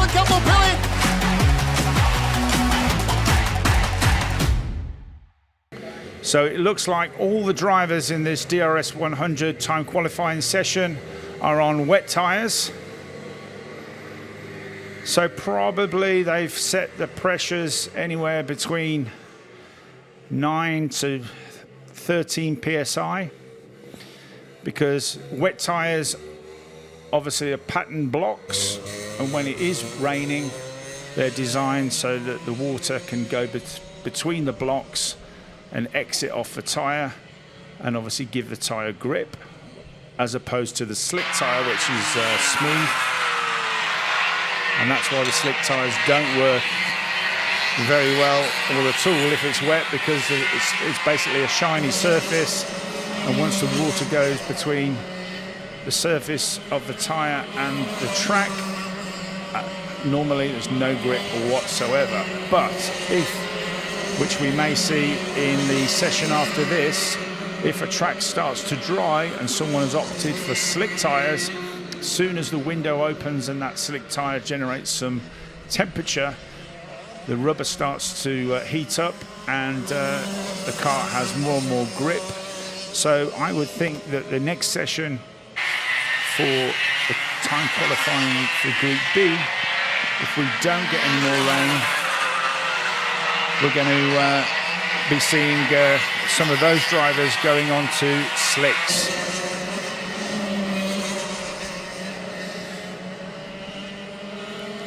Colin Campbell-Pilling. So it looks like all the drivers in this DRS100 time qualifying session are on wet tyres. So probably they've set the pressures anywhere between 9 to 13 psi, because wet tyres obviously are pattern blocks, and when it is raining they're designed so that the water can go between the blocks and exit off the tyre and obviously give the tyre grip, as opposed to the slick tyre, which is smooth. And that's why the slick tyres don't work very well or at all if it's wet, because it's basically a shiny surface, and once the water goes between the surface of the tyre and the track, normally there's no grip whatsoever. But if, which we may see in the session after this, if a track starts to dry and someone has opted for slick tyres, as soon as the window opens and that slick tyre generates some temperature, the rubber starts to heat up and the kart has more and more grip. So I would think that the next session for the time qualifying for Group B, if we don't get any more rain, we're going to be seeing some of those drivers going on to slicks.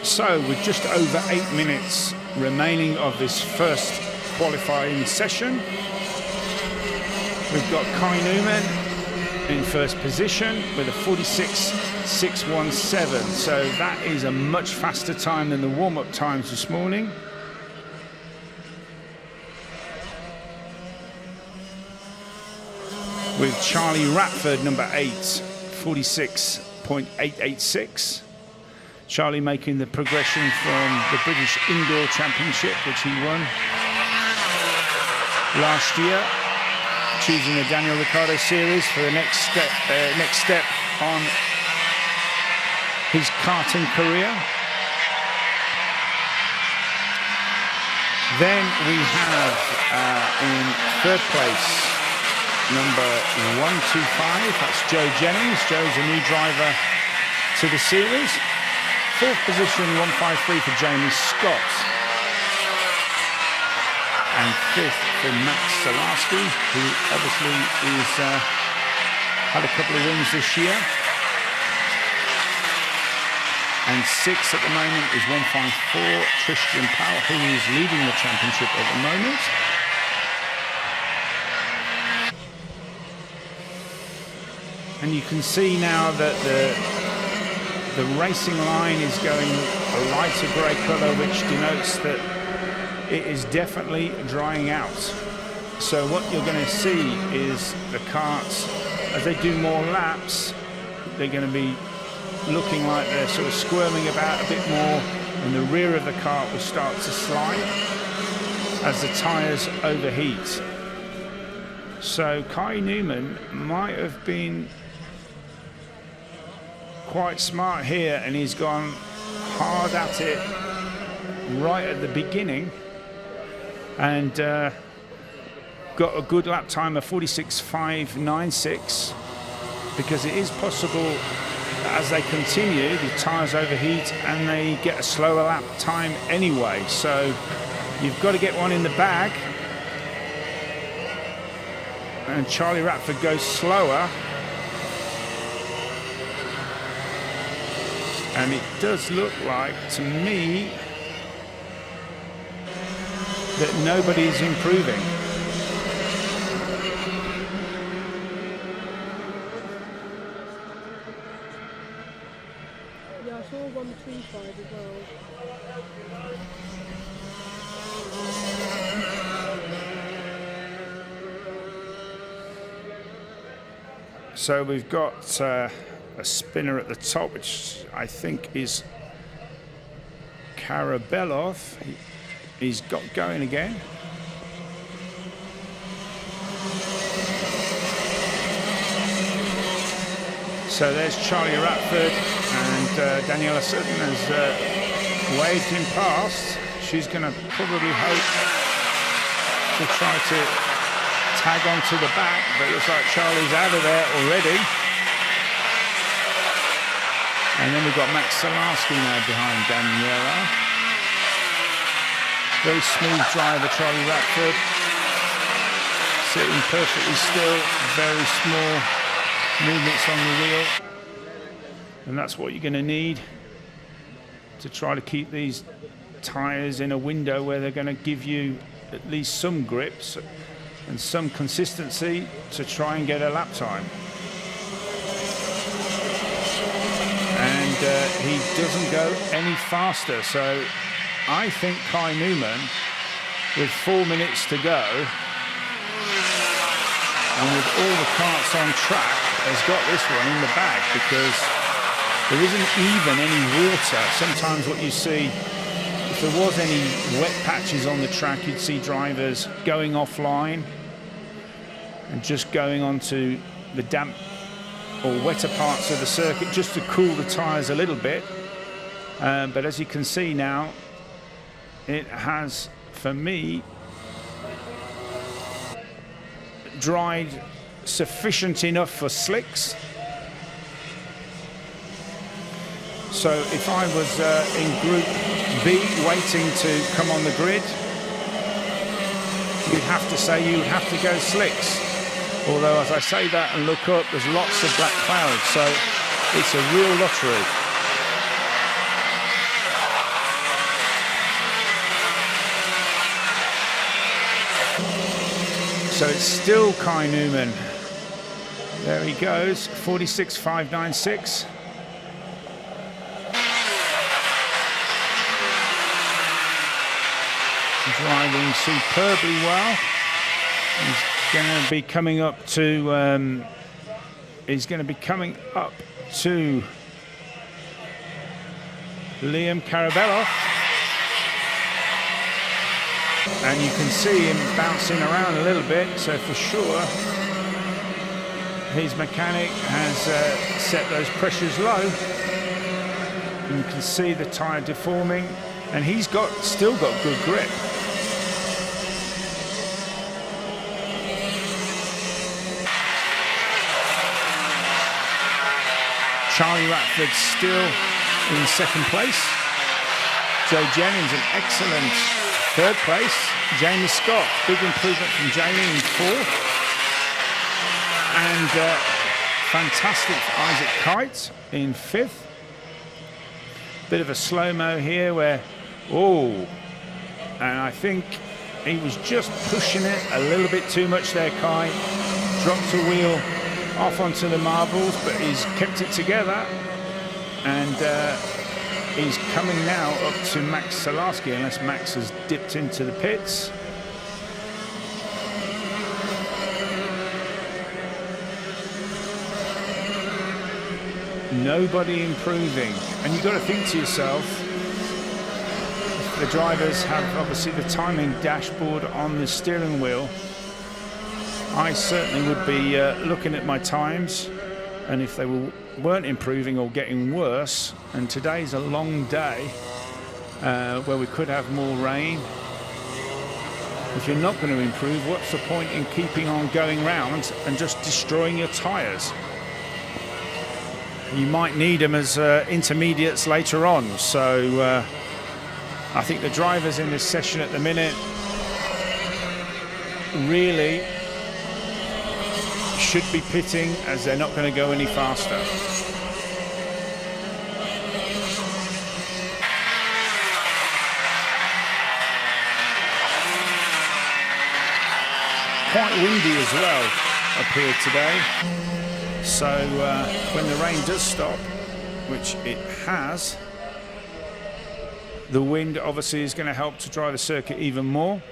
So with just over 8 minutes remaining of this first qualifying session, we've got Kai Newman in first position with a 46.617. So that is a much faster time than the warm-up times this morning. With Charlie Ratford, number 8, 46.886. Charlie making the progression from the British Indoor Championship, which he won last year, choosing the Daniel Ricciardo Series for the next step on his karting career. Then we have in third place, number 125, that's Joe Jennings. Joe's a new driver to the series. Fourth position, 153 for Jamie Scott. And fifth for Max Salarski, who obviously is had a couple of wins this year. And sixth at the moment is 154, Tristan Powell, who is leading the championship at the moment. And you can see now that the racing line is going a lighter grey colour, which denotes that it is definitely drying out. So what you're going to see is the karts, as they do more laps, they're going to be looking like they're sort of squirming about a bit more, and the rear of the kart will start to slide as the tyres overheat. So Kai Newman might have been quite smart here, and he's gone hard at it right at the beginning and got a good lap time of 46.596, because it is possible that as they continue the tyres overheat and they get a slower lap time anyway. So you've got to get one in the bag, and Charlie Ratford goes slower. And it does look like, to me, that nobody's improving. Yeah, I saw 135 as well. So we've got a spinner at the top, which I think is Karabelov. He's got going again. So there's Charlie Ratford, and Daniel Ricciardo has waved him past. She's going to probably hope to try to tag onto the back, but it looks like Charlie's out of there already. And then we've got Max Salarski now behind Daniela. Very smooth driver, Charlie Ratford. Sitting perfectly still, very small movements on the wheel. And that's what you're going to need to try to keep these tyres in a window where they're going to give you at least some grips and some consistency to try and get a lap time. And he doesn't go any faster, so I think Kai Newman, with 4 minutes to go and with all the carts on track, has got this one in the bag, because there isn't even any water. Sometimes what you see, if there was any wet patches on the track, you'd see drivers going offline and just going onto the damp or wetter parts of the circuit just to cool the tyres a little bit. But as you can see now, it has, for me, dried sufficient enough for slicks. So if I was in Group B waiting to come on the grid, you'd have to say you would have to go slicks. Although as I say that and look up, there's lots of black clouds, so it's a real lottery. So it's still Kai Newman. There he goes, 46.596. Driving superbly well. He's going to be coming up to Liam Karabelov, and you can see him bouncing around a little bit, so for sure his mechanic has set those pressures low. You can see the tyre deforming, and he's still got good grip. Charlie Ratford still in second place. Joe Jennings an excellent third place. Jamie Scott, big improvement from Jamie in fourth. And fantastic Isaac Kite in fifth. Bit of a slow-mo here where, and I think he was just pushing it a little bit too much there, Kai. Dropped the wheel off onto the marbles, but he's kept it together, and he's coming now up to Max Salarski, unless Max has dipped into the pits. Nobody improving, and you've got to think to yourself, the drivers have obviously the timing dashboard on the steering wheel. I certainly would be looking at my times, and if they weren't improving or getting worse, and today's a long day where we could have more rain, if you're not going to improve, what's the point in keeping on going round and just destroying your tyres? You might need them as intermediates later on, so I think the drivers in this session at the minute really should be pitting, as they're not going to go any faster. Quite windy as well up here today, so when the rain does stop, which it has, the wind obviously is going to help to dry the circuit even more.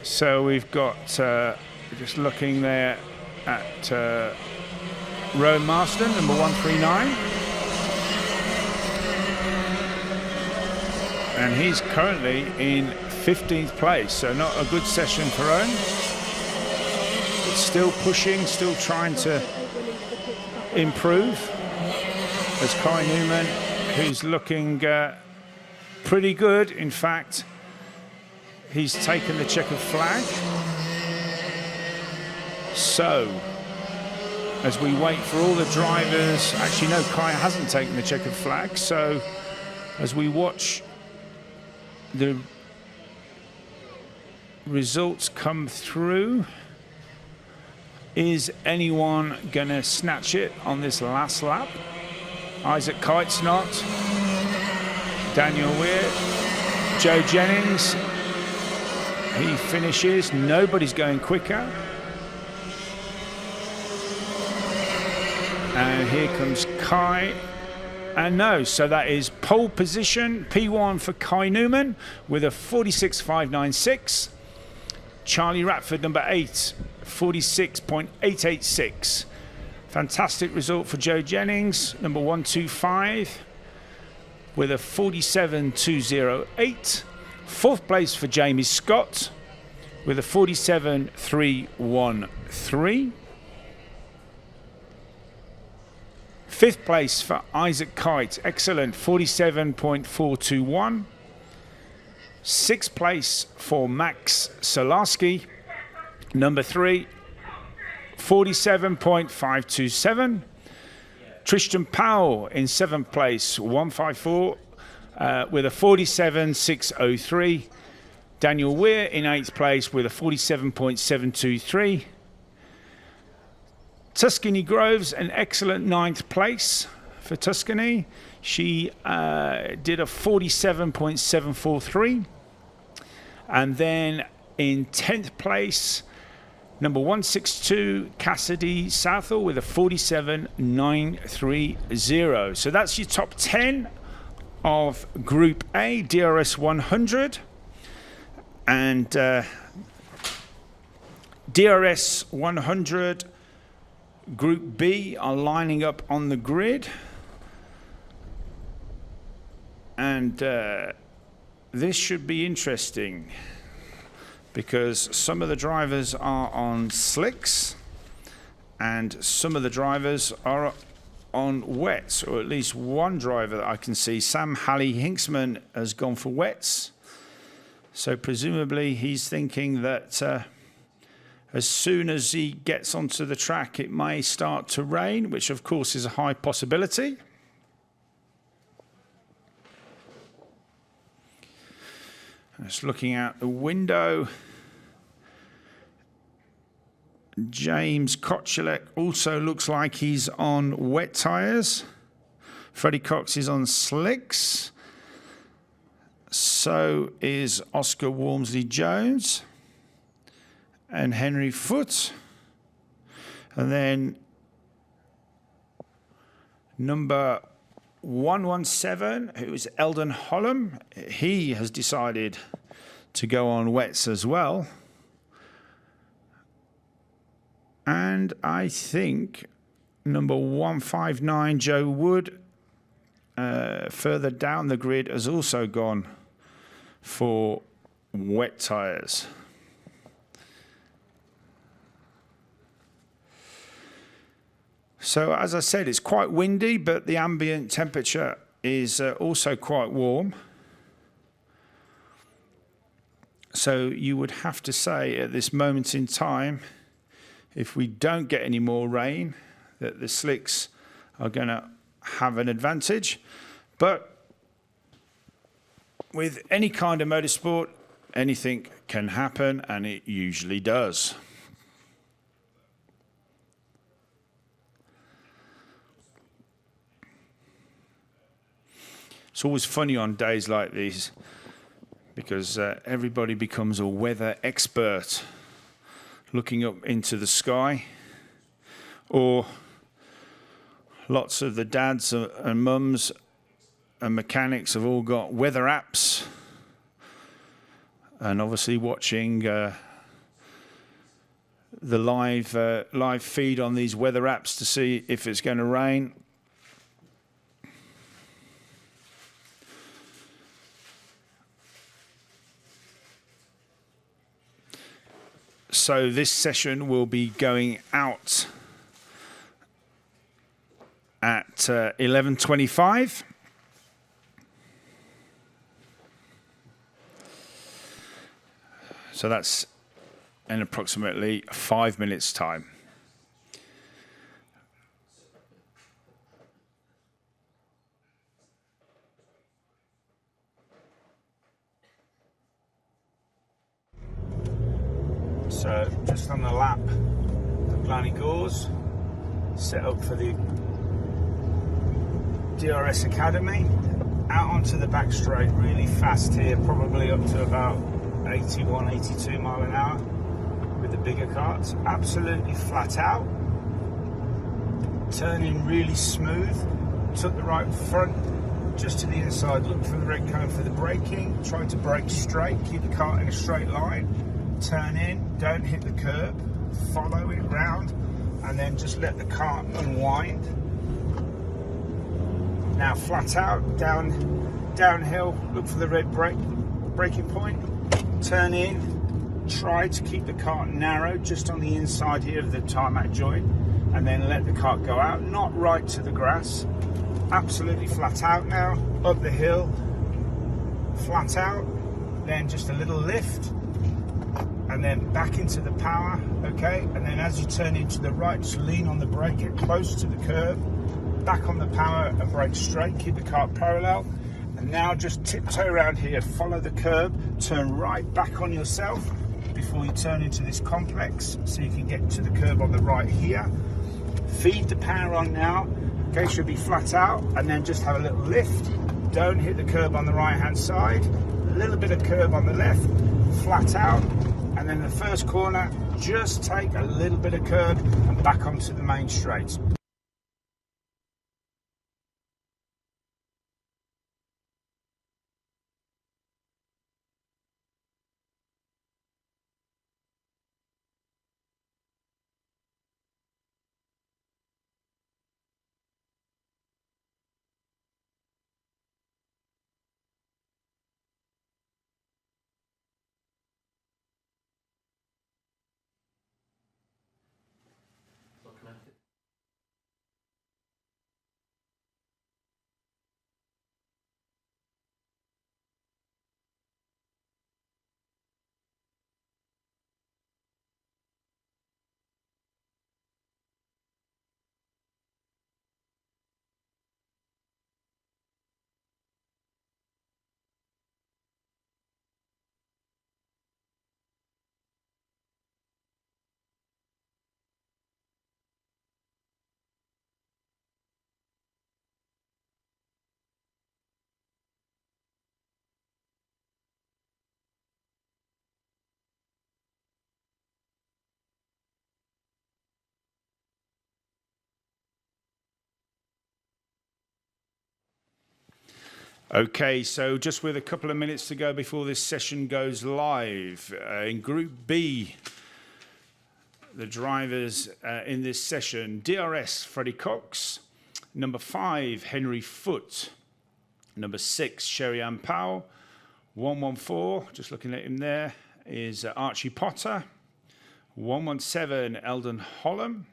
So we've got, just looking there at Rowan Marston, number 139. And he's currently in 15th place, so not a good session for Rowan. But still pushing, still trying to improve. as Kai Newman, who's looking pretty good. In fact, he's taken the checkered flag. So, as we wait for all the drivers, actually no, Kai hasn't taken the checkered flag. So, as we watch the results come through, is anyone gonna snatch it on this last lap? Isaac Kite's not. Daniel Weir, Joe Jennings, he finishes. Nobody's going quicker. And here comes Kai. And no, so that is pole position, P1 for Kai Newman with a 46.596. Charlie Ratford, number 8, 46.886. Fantastic result for Joe Jennings, number 125, with a 47.208. Fourth place for Jamie Scott with a 47.313. Fifth place for Isaac Kite, excellent, 47.421. Sixth place for Max Solarski, number 3, 47.527. Tristan Powell in 7th place, 154, with a 47.603. Daniel Weir in 8th place with a 47.723. Tuscany Groves, an excellent 9th place for Tuscany. She did a 47.743. And then in 10th place, number 162, Cassidy Southall with a 47.930. So that's your top 10 of Group A, DRS100. And DRS100 Group B are lining up on the grid. And this should be interesting because some of the drivers are on slicks and some of the drivers are on wets, or at least one driver that I can see, Sam Halley Hinksman, has gone for wets. So presumably he's thinking that as soon as he gets onto the track, it may start to rain, which of course is a high possibility. Just looking out the window, James Kotchelek also looks like he's on wet tyres. Freddie Cox is on slicks. So is Oscar Walmsley-Jones and Henry Foote. And then number 117, who is Eldon Holland, he has decided to go on wets as well. And I think number 159, Joe Wood, further down the grid, has also gone for wet tyres. So as I said, it's quite windy, but the ambient temperature is also quite warm. So you would have to say at this moment in time, if we don't get any more rain, that the slicks are going to have an advantage. But with any kind of motorsport, anything can happen, and it usually does. It's always funny on days like these because everybody becomes a weather expert looking up into the sky, or lots of the dads and mums and mechanics have all got weather apps, and obviously watching the live feed on these weather apps to see if it's going to rain. So this session will be going out at at 11:25. So that's in approximately 5 minutes' time. So just on the lap of Glan Y Gors, set up for the DRS Academy, out onto the back straight really fast here, probably up to about 81, 82 mile an hour with the bigger carts, absolutely flat out, turning really smooth, took the right front just to the inside, look for the red cone for the braking, try to brake straight, keep the cart in a straight line, turn in, don't hit the curb, follow it round, and then just let the cart unwind. Now flat out, downhill, look for the red braking point, turn in, try to keep the cart narrow just on the inside here of the tarmac joint, and then let the cart go out, not right to the grass. Absolutely flat out now, up the hill, flat out, then just a little lift, and then back into the power, okay? And then as you turn into the right, just lean on the brake, get close to the curb, back on the power and brake straight, keep the cart parallel. And now just tiptoe around here, follow the curb, turn right back on yourself before you turn into this complex, so you can get to the curb on the right here. Feed the power on now, okay, should be flat out, and then just have a little lift. Don't hit the curb on the right hand side, a little bit of curb on the left, flat out, and then the first corner, just take a little bit of curb and back onto the main straight. Okay, so just with a couple of minutes to go before this session goes live. In Group B, the drivers in this session, DRS, Freddie Cox. Number 5, Henry Foote. Number 6, Sherry-Ann Powell. 114, just looking at him there, is Archie Potter. 117, Eldon Hollam.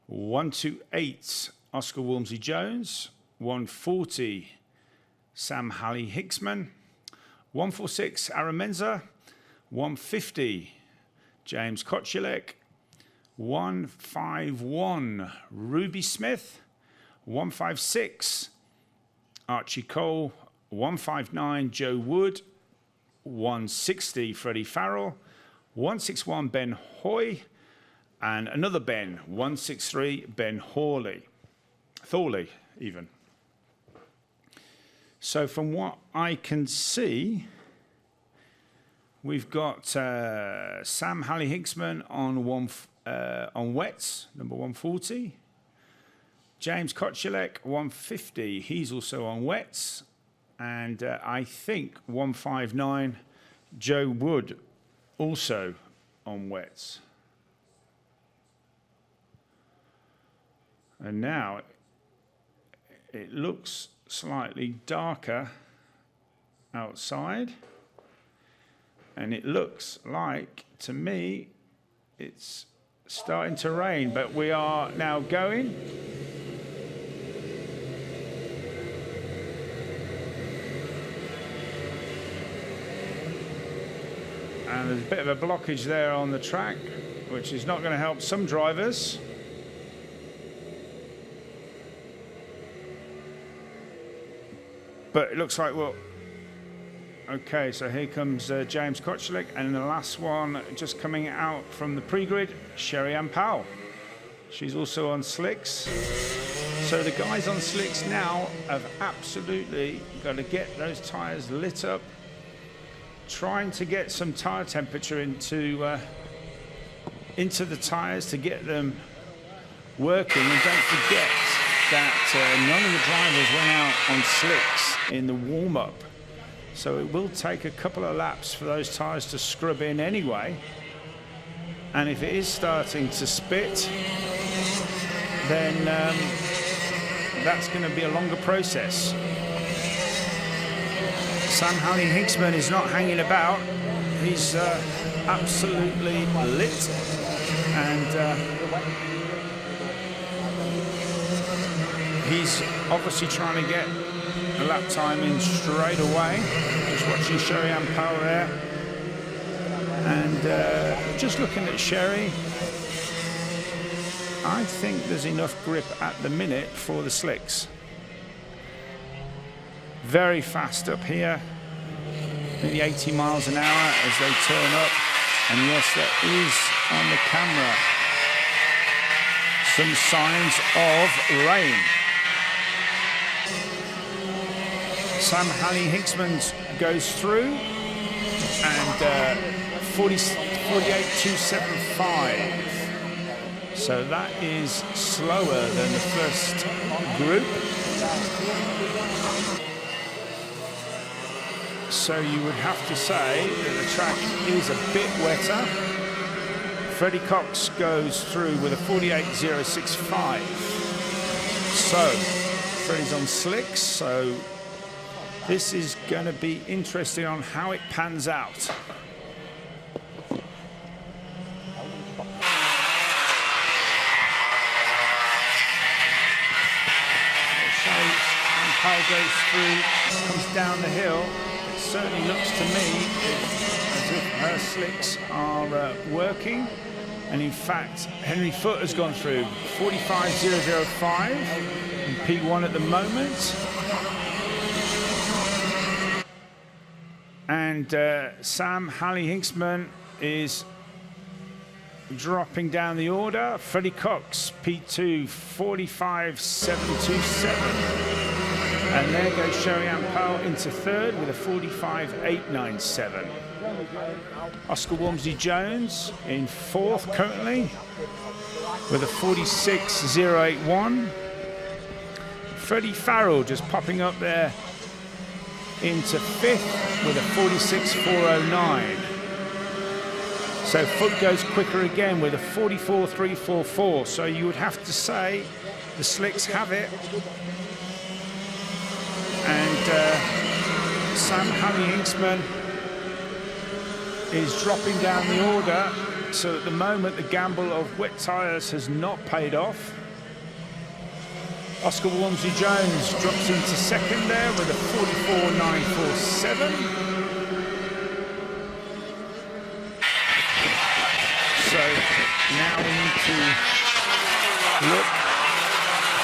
128, Oscar Walmsley-Jones. 140, Sam Halley Hicksman. 146, Aaron Menzer. 150, James Kotchulek. 151, Ruby Smith. 156, Archie Cole. 159, Joe Wood. 160, Freddie Farrell. 161, Ben Hoy. And another Ben, 163, Ben Thorley even. So from what I can see, we've got Sam Halley Hicksman on wets, number 140. James Kotchulek, 150. He's also on wets. And I think 159, Joe Wood, also on wets. And now it looks slightly darker outside, and it looks like, to me, it's starting to rain, but we are now going. And there's a bit of a blockage there on the track, which is not going to help some drivers. But it looks like, well, okay, so here comes James Kochelik, and the last one just coming out from the pre-grid, Sherry-Ann Powell. She's also on slicks. So the guys on slicks now have absolutely got to get those tyres lit up, trying to get some tyre temperature into the tyres to get them working. And don't forget that none of the drivers went out on slicks in the warm-up. So it will take a couple of laps for those tyres to scrub in anyway. And if it is starting to spit, then that's going to be a longer process. Sam Halley-Hinksman is not hanging about. He's absolutely lit, and he's obviously trying to get a lap time in straight away. Just watching Sherry-Ann Powell there, and just looking at Sherry, I think there's enough grip at the minute for the slicks. Very fast up here, maybe 80 miles an hour as they turn up. And yes, there is on the camera some signs of rain. Sam Halley-Hinksman goes through, and 48.275. So that is slower than the first group. So you would have to say that the track is a bit wetter. Freddie Cox goes through with a 48.065. So Freddie's on slicks, so this is going to be interesting on how it pans out. Powell goes through, comes down the hill. It certainly looks to me as if her slicks are working. And in fact, Henry Foote has gone through 45.005 in P1 at the moment. And Sam Halley-Hinksman is dropping down the order. Freddie Cox, P2, 45.727. And there goes Sherry-Ann Powell into third with a 45.897. Oscar Walmsley-Jones in fourth currently with a 46.081. Freddie Farrell just popping up there into fifth with a 46.409. So Foote goes quicker again with a 44.344. So you would have to say the slicks have it. And Sam Halley-Hinksman is dropping down the order. So at the moment, the gamble of wet tyres has not paid off. Oscar Walmsley-Jones drops into second there with a 44.947. So now we need to look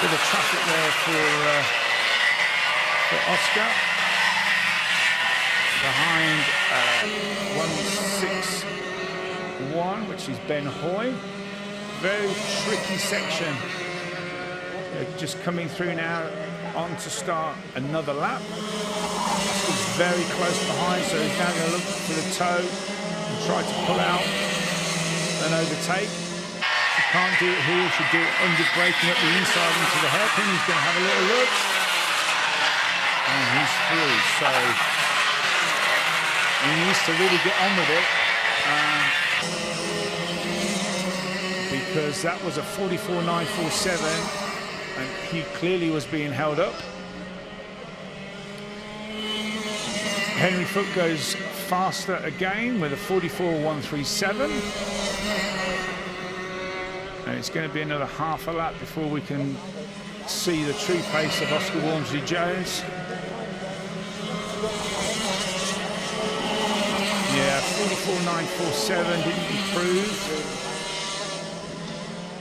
for the traffic there for Oscar. Behind 161, which is Ben Hoy. Very tricky section. They're just coming through now on to start another lap. Oscar's very close behind, so he's now going to look for the toe and try to pull out an overtake. If you can't do it here, you should do it under braking up the inside into the hairpin. He's going to have a little look. And he's through, so he needs to really get on with it because that was a 44.947 and he clearly was being held up. Henry Foote goes faster again with a 44.137, and it's going to be another half a lap before we can see the true pace of Oscar Walmsley-Jones. Yeah, 44.947 didn't improve.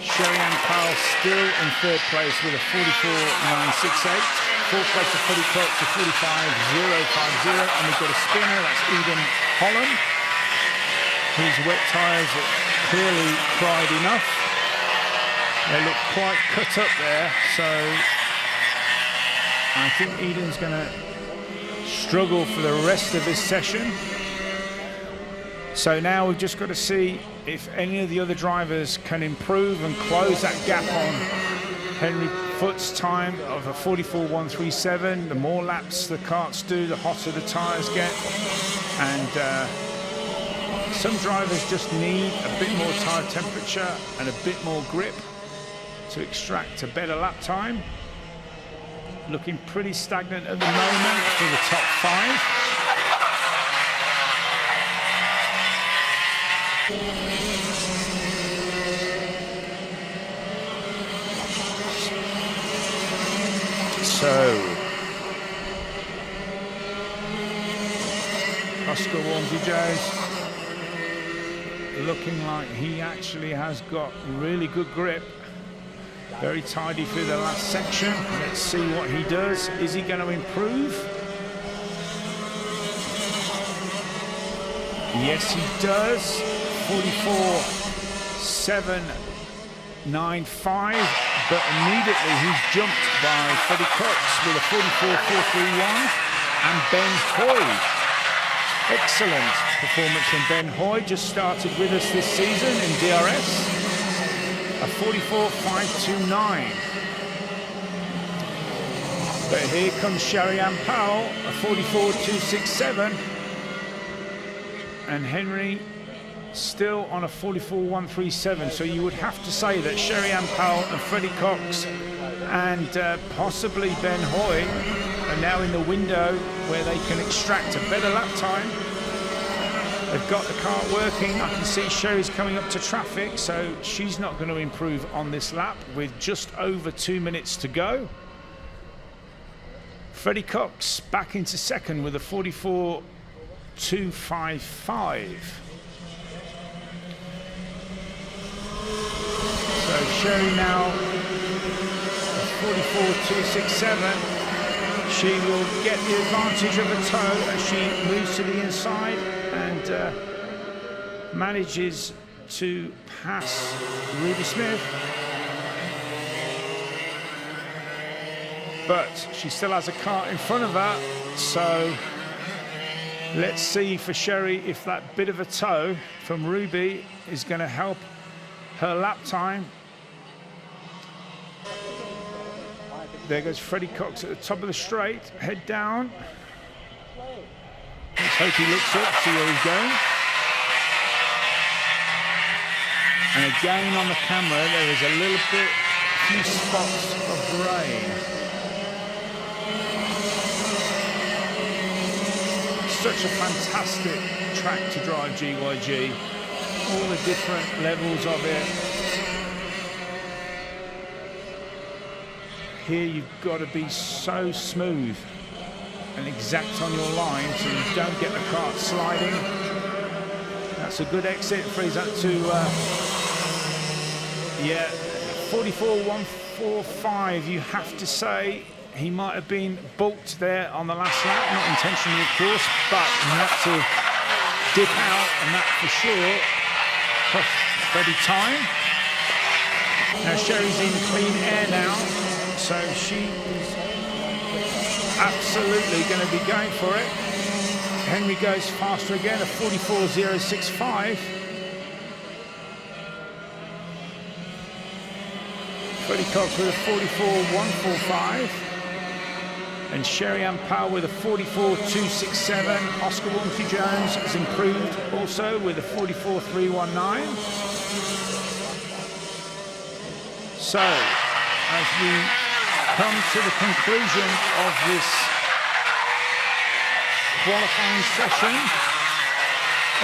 Sherry-Ann Powell still in third place with a 44.968. Fourth place to Freddie Cox to 45.050. And we've got a spinner, that's Eden Holland, whose wet tyres have clearly cried enough. They look quite cut up there, so I think Eden's going to struggle for the rest of this session. So now we've just got to see if any of the other drivers can improve and close that gap on Henry Foot's time of a 44.137. The more laps the karts do, the hotter the tyres get. And some drivers just need a bit more tyre temperature and a bit more grip to extract a better lap time. Looking pretty stagnant at the moment for the top 5. So, Oscar Walmsley-Jones looking like he actually has got really good grip. Very tidy through the last section. Let's see what he does. Is he going to improve? Yes, he does. 44.795, but immediately he's jumped by Freddie Cox with a 44.431 and Ben Hoy. Excellent performance from Ben Hoy, just started with us this season in DRS. A 44.529. But here comes Sherry-Ann Powell, a 44.267. And Henry still on a 44.137. So you would have to say that Sherry-Ann Powell and Freddie Cox and possibly Ben Hoy are now in the window where they can extract a better lap time. They've got the car working. I can see Sherry's coming up to traffic, so she's not going to improve on this lap with just over 2 minutes to go. Freddie Cox back into second with a 44.255. So Sherry now 44.267. She will get the advantage of a toe as she moves to the inside and manages to pass Ruby Smith. But she still has a car in front of her, so let's see for Sherry if that bit of a toe from Ruby is going to help her lap time. There goes Freddie Cox at the top of the straight, head down. Let's hope he looks up, see where he's going. And again on the camera, there is a little bit, few spots of rain. Such a fantastic track to drive, GYG. All the different levels of it. Here you've got to be so smooth and exact on your line so you don't get the kart sliding. That's a good exit. Frees up to 44.145. You have to say he might have been balked there on the last lap, not intentionally of course, but he had to dip out, and that for sure cost Freddie time. Now Sherry's in clean air now, so she is absolutely going to be going for it. Henry goes faster again, a 44.065. Freddie Cox with a 44.145. And Sherry-Ann Powell with a 44.267. Oscar Walmsley-Jones has improved also with a 44.319. So, as we come to the conclusion of this qualifying session,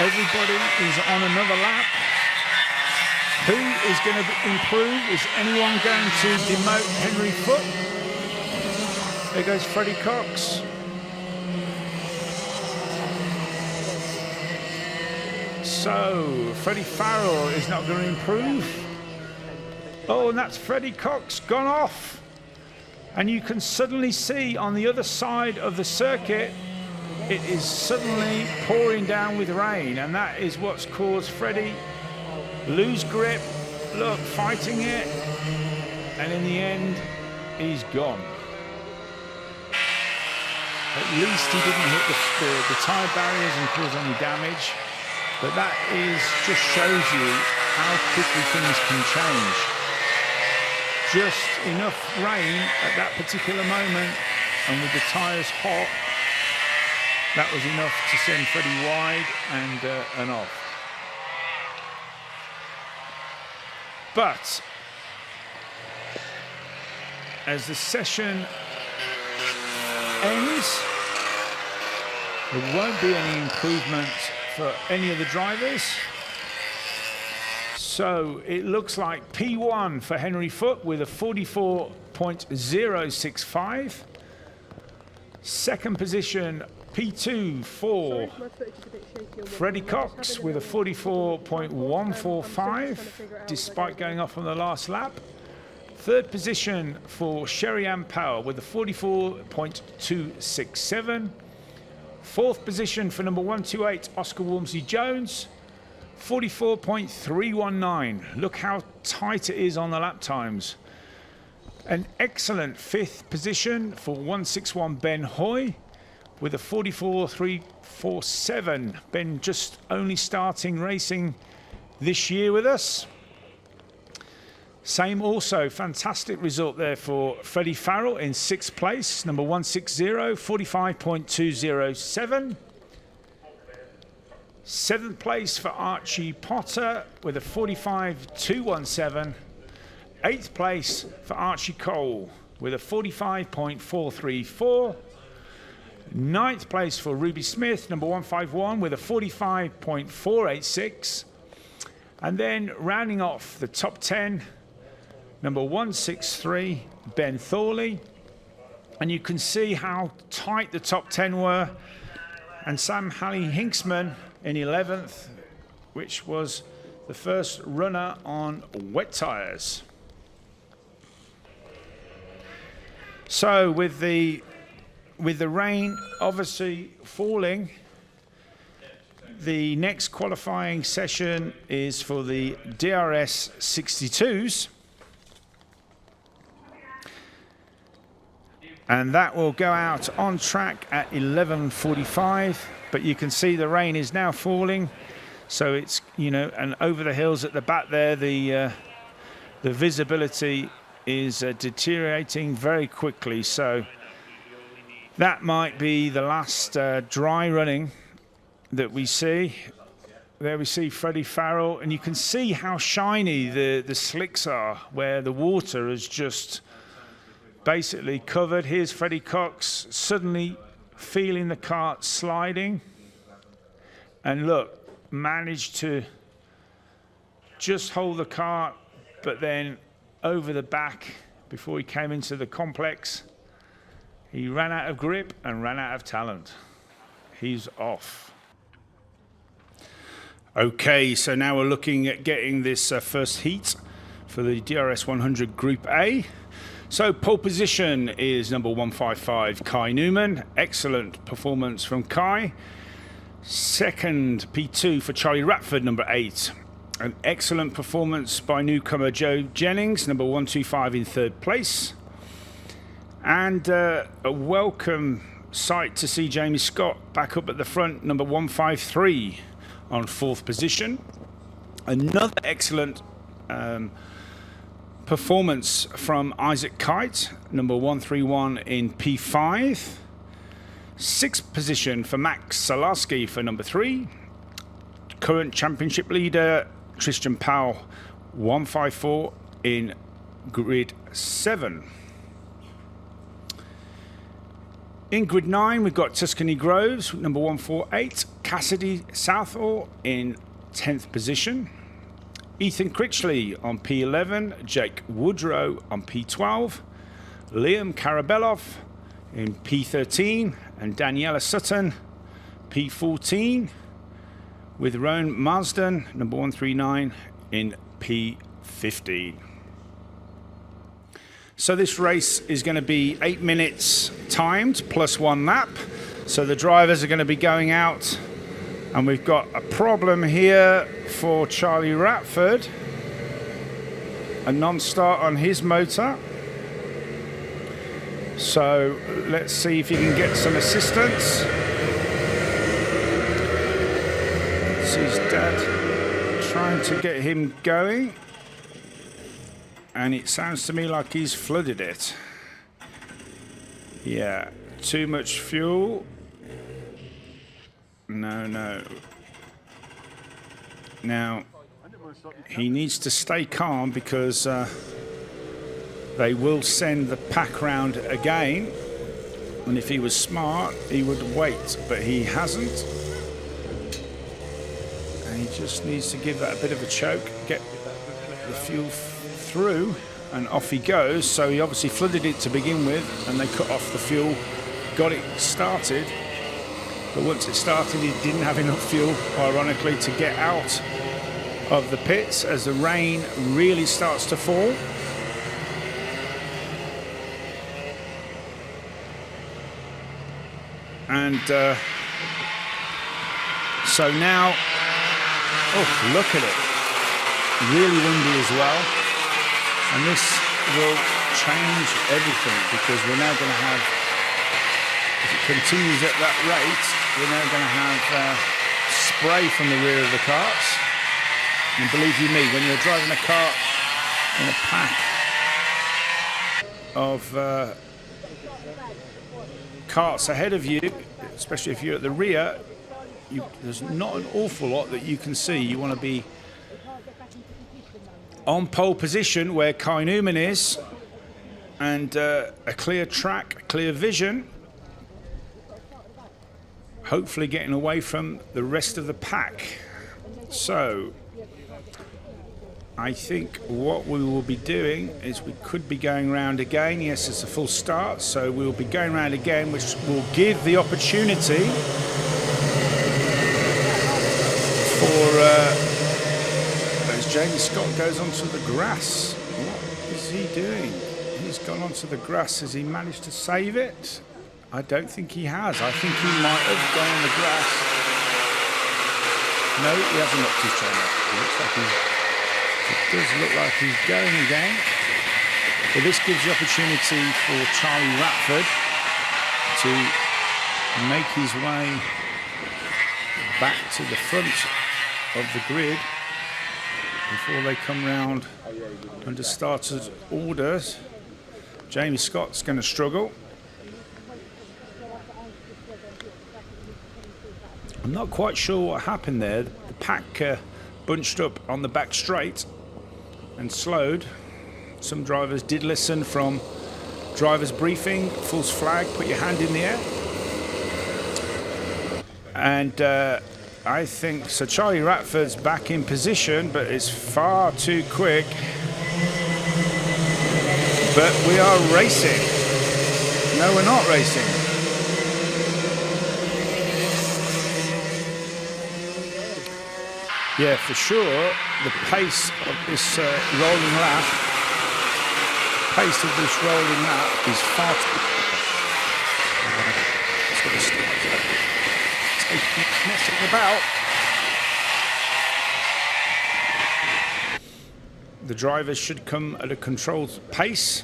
everybody is on another lap. Who is going to improve? Is anyone going to demote Henry Foot? There goes Freddie Cox. So Freddie Farrell is not going to improve. Oh, and that's Freddie Cox gone off. And you can suddenly see on the other side of the circuit, it is suddenly pouring down with rain, and that is what's caused Freddie lose grip. Look, fighting it, and in the end, he's gone. At least he didn't hit the tyre barriers and cause any damage, but that just shows you how quickly things can change. Just enough rain at that particular moment, and with the tyres hot, that was enough to send Freddie wide and off. But as the session ends, there won't be any improvement for any of the drivers. So it looks like P1 for Henry Foote with a 44.065. Second position, P2 for Freddie Cox with a 44.145, despite going off on the last lap. Third position for Sherry Ann Powell with a 44.267. Fourth position for number 128, Oscar Walmsley Jones, 44.319. Look how tight it is on the lap times. An excellent fifth position for 161, Ben Hoy, with a 44.347. Ben just only starting racing this year with us. Same also, fantastic result there for Freddie Farrell in sixth place, number 160, 45.207. Seventh place for Archie Potter with a 45.217. Eighth place for Archie Cole with a 45.434. Ninth place for Ruby Smith, number 151, with a 45.486. And then rounding off the top 10, number 163, Ben Thorley. And you can see how tight the top 10 were. And Sam Halley-Hinksman in 11th, which was the first runner on wet tyres. So with the rain obviously falling, the next qualifying session is for the DRS62s. And that will go out on track at 11:45. But you can see the rain is now falling. So it's, and over the hills at the back there, the visibility is deteriorating very quickly. So that might be the last dry running that we see. There we see Freddie Farrell, and you can see how shiny the slicks are, where the water has just basically covered. Here's Freddie Cox suddenly feeling the kart sliding, and look, managed to just hold the kart, but then over the back before he came into the complex, he ran out of grip and ran out of talent. He's off. Okay, so now we're looking at getting this first heat for the DRS100 Group A. So pole position is number 155, Kai Newman. Excellent performance from Kai. Second, P2 for Charlie Ratford, number 8. An excellent performance by newcomer Joe Jennings, number 125 in third place. And a welcome sight to see Jamie Scott back up at the front, number 153 on fourth position. Another excellent performance from Isaac Kite, number 131 in P5. Sixth position for Max Salarski for number 3. Current championship leader Tristan Powell, 154 in grid 7. In grid 9, we've got Tuscany Groves, number 148. Cassidy Southall in 10th position. Ethan Critchley on P11, Jake Woodrow on P12, Liam Karabelov in P13, and Daniela Sutton, P14. with Rowan Marsden, number 139 in P15. So this race is going to be 8 minutes timed plus 1 lap. So the drivers are going to be going out, and we've got a problem here for Charlie Ratford. A non-start on his motor. So let's see if he can get some assistance. It's his dad trying to get him going. And it sounds to me like he's flooded it. Yeah, too much fuel. No. Now, he needs to stay calm because they will send the pack round again. And if he was smart, he would wait, but he hasn't. And he just needs to give that a bit of a choke, get the fuel through, and off he goes. So he obviously flooded it to begin with, and they cut off the fuel, got it started. But once it started, he didn't have enough fuel, ironically, to get out of the pits as the rain really starts to fall. And so now, oh, look at it. Really windy as well. And this will change everything, because we're now going to have, if it continues at that rate, we're now going to have spray from the rear of the carts. And believe you me, when you're driving a cart in a pack of carts ahead of you, especially if you're at the rear, there's not an awful lot that you can see. You want to be on pole position where Kai Newman is, and a clear track, a clear vision, hopefully getting away from the rest of the pack. So I think what we will be doing is we could be going round again. Yes, it's a full start, so we'll be going round again, which will give the opportunity for as Jamie Scott goes onto the grass. What is he doing? He's gone onto the grass. Has he managed to save it? I don't think he has. I think he might have gone on the grass. No, he hasn't knocked his chain up. It looks like it does look like he's going again. But this gives the opportunity for Charlie Ratford to make his way back to the front of the grid before they come round under starters orders. Jamie Scott's going to struggle. I'm not quite sure what happened there. The pack bunched up on the back straight and slowed. Some drivers did listen from driver's briefing, false flag, put your hand in the air. And I think so. Charlie Ratford's back in position, but it's far too quick. But we are racing. No, we're not racing. Yeah, for sure, the pace of this rolling lap, is far too messing about. The drivers should come at a controlled pace,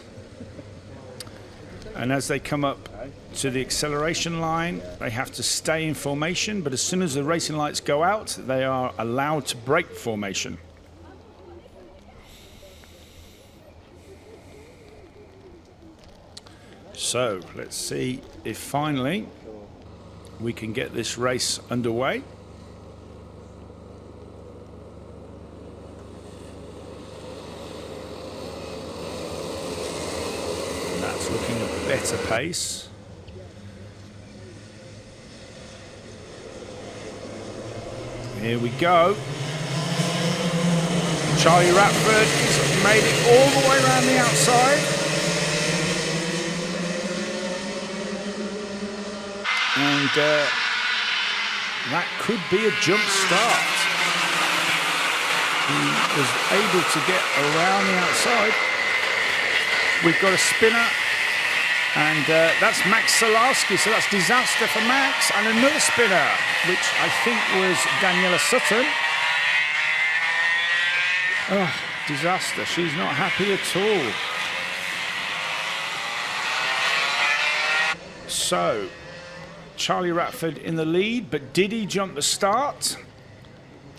and as they come up to the acceleration line, they have to stay in formation, but as soon as the racing lights go out, they are allowed to break formation. So let's see if finally we can get this race underway. That's looking a better pace. Here we go. Charlie Ratford has made it all the way around the outside. And that could be a jump start. He was able to get around the outside. We've got a spinner, and that's Max Salarski, so that's disaster for Max, and another spinner, which I think was Daniela Sutton. Oh, disaster. She's not happy at all. So, Charlie Ratford in the lead, but did he jump the start?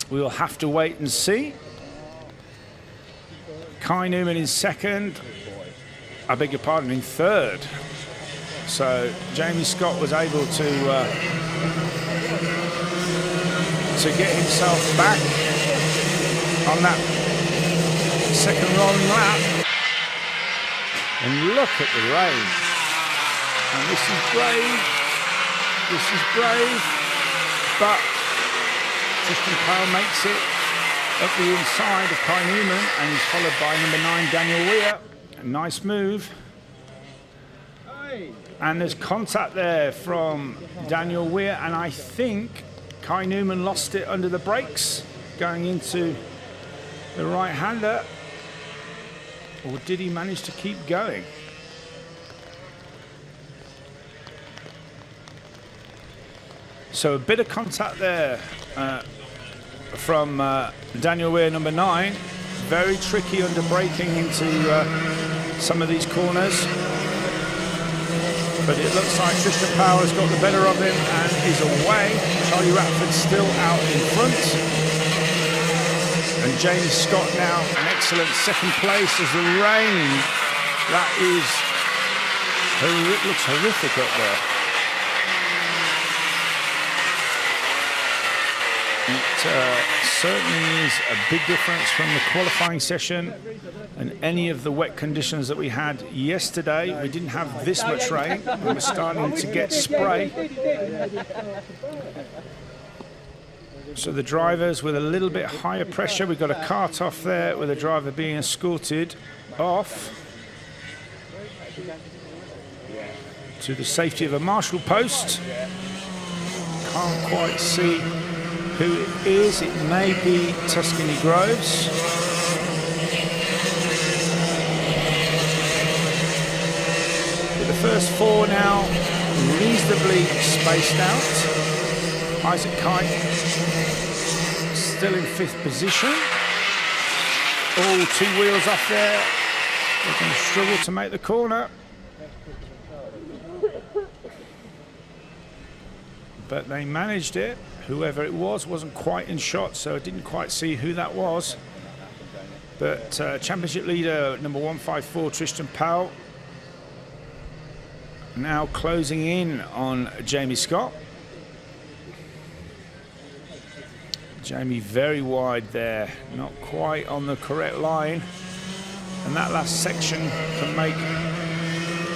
We will have to wait and see. Kai Newman in second. I beg your pardon, in third. So Jamie Scott was able to get himself back on that second rolling lap. And look at the rain. And this is brave. This is brave. But Tristan Powell makes it up the inside of Kai Newman, and he's followed by number 9, Daniel Weir. A nice move. And there's contact there from Daniel Weir, and I think Kai Newman lost it under the brakes going into the right-hander. Or did he manage to keep going? So a bit of contact there from Daniel Weir, number 9. Very tricky under braking into some of these corners. But it looks like Tristan Power's got the better of him and is away. Charlie Ratford still out in front. And James Scott now an excellent second place as the rain. That is, it looks horrific up there. It certainly is a big difference from the qualifying session and any of the wet conditions that we had yesterday. We didn't have this much rain, and we're starting to get spray. So the drivers with a little bit higher pressure. We've got a cart off there with a driver being escorted off to the safety of a marshal post. Can't quite see who it is. It may be Tuscany Groves. But the first 4 now reasonably spaced out. Isaac Kite still in 5th position. All 2 wheels off there. They're going to struggle to make the corner. But they managed it. Whoever it was wasn't quite in shot, so I didn't quite see who that was. But championship leader number 154, Tristan Powell, now closing in on Jamie Scott. Jamie very wide there, not quite on the correct line. And that last section can make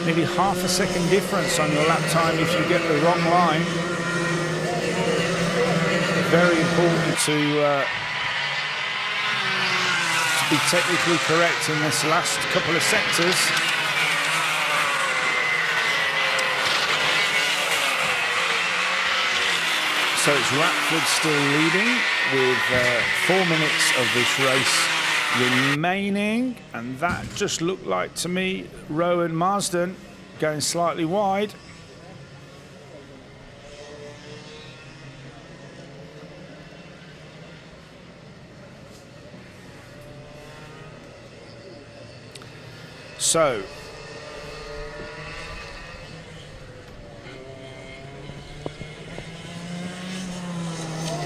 maybe half a second difference on your lap time if you get the wrong line. Very important to be technically correct in this last couple of sectors. So it's Ratford still leading with 4 minutes of this race remaining, and that just looked like to me Rowan Marsden going slightly wide. So,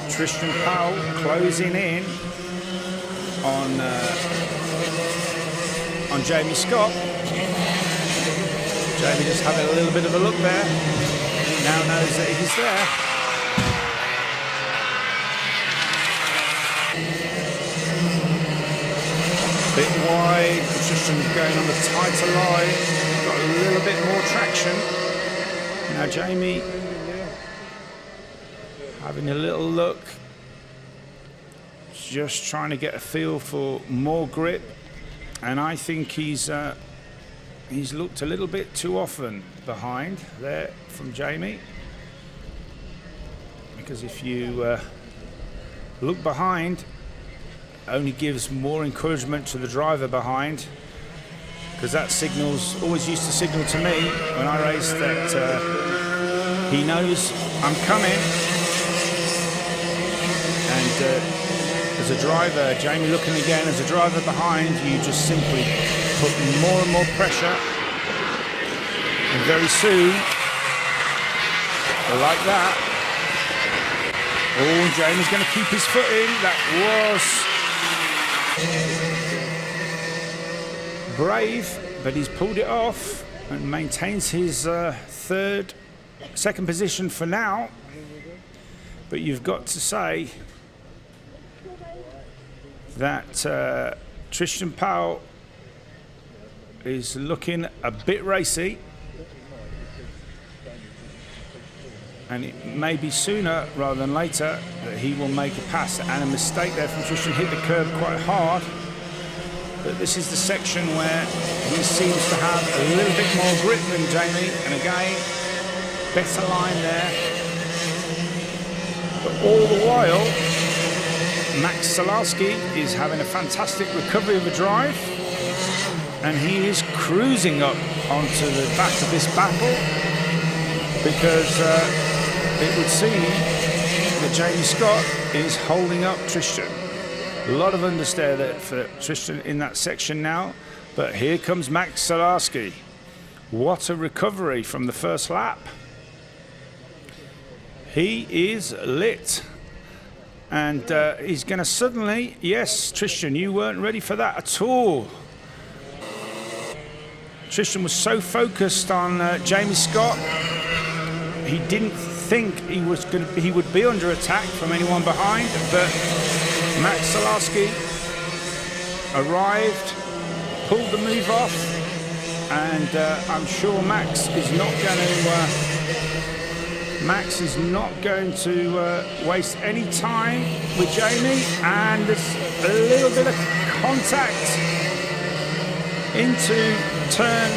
Tristan Powell closing in on Jamie Scott. Jamie just having a little bit of a look there. Now knows that he's there. Bit wide, Tristan going on the tighter line, got a little bit more traction. Now Jamie having a little look, just trying to get a feel for more grip, and I think he's looked a little bit too often behind there from Jamie. because if you look behind, only gives more encouragement to the driver behind, because that signals, always used to signal to me when I race that he knows I'm coming. And as a driver, Jamie looking again, as a driver behind, you just simply put more and more pressure, and very soon, like that, oh, Jamie's going to keep his foot in. That was brave, but he's pulled it off and maintains his second position for now. But you've got to say that Tristan Powell is looking a bit racy, and it may be sooner rather than later that he will make a pass. And a mistake there from Tristan, hit the curb quite hard, but this is the section where he seems to have a little bit more grip than Jamie, and again, better line there. But all the while, Max Salarski is having a fantastic recovery of the drive, and he is cruising up onto the back of this battle, because it would seem that Jamie Scott is holding up Tristan. A lot of understeer there for Tristan in that section now, but here comes Max Salarski. What a recovery from the first lap. He is lit. And he's going to suddenly, yes, Tristan, you weren't ready for that at all. Tristan was so focused on Jamie Scott, he didn't think he would be under attack from anyone behind. But Max Salarski arrived, pulled the move off, and I'm sure Max is not going to waste any time with Jamie. And there's a little bit of contact into turn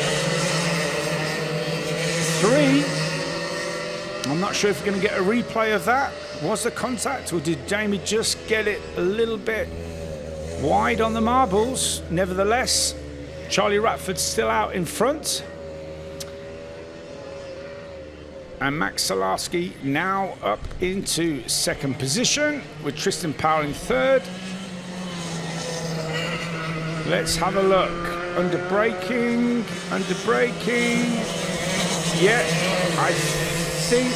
3. I'm not sure if we're going to get a replay of that. Was the contact, or did Jamie just get it a little bit wide on the marbles? Nevertheless, Charlie Ratford's still out in front. And Max Salarski now up into second position with Tristan Powell in third. Let's have a look. Under braking. Yeah, I think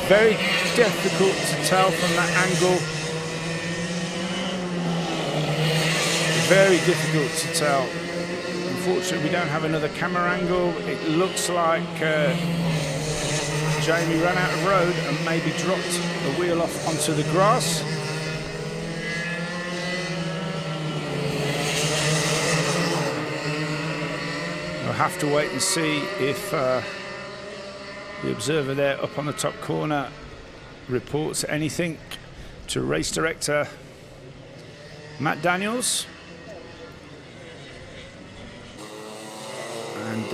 very difficult to tell from that angle. Very difficult to tell. Unfortunately, we don't have another camera angle. It looks like Jamie ran out of road and maybe dropped the wheel off onto the grass. We'll have to wait and see if the observer there up on the top corner reports anything to race director Matt Daniels. And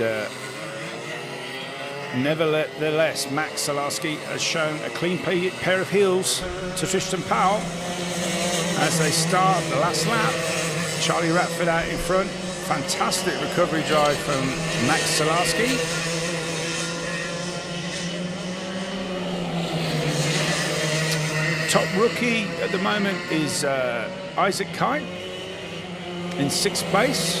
nevertheless, Max Salarski has shown a clean pair of heels to Tristan Powell as they start the last lap. Charlie Ratford out in front. Fantastic recovery drive from Max Salarski. Top rookie at the moment is Isaac Kite in 6th place.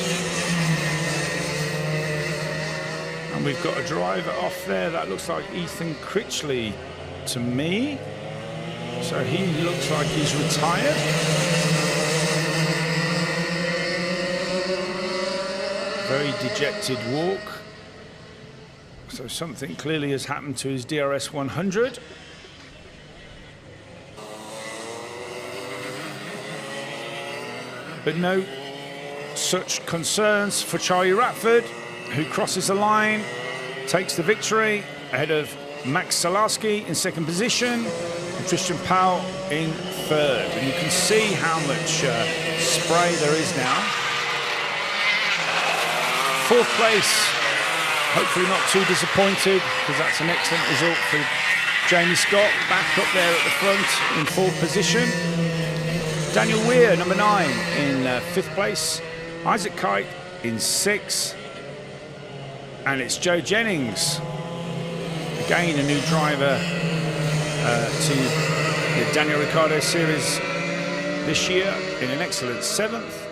And we've got a driver off there that looks like Ethan Critchley to me. So he looks like he's retired. Very dejected walk. So something clearly has happened to his DRS100. But no such concerns for Charlie Ratford, who crosses the line, takes the victory ahead of Max Salarski in second position and Tristan Powell in third. And you can see how much spray there is now. Fourth place, hopefully not too disappointed, because that's an excellent result for Jamie Scott back up there at the front in fourth position. Daniel Weir, number 9, in fifth place. Isaac Kite in sixth. And it's Joe Jennings, again a new driver to the Daniel Ricciardo Series this year, in an excellent seventh.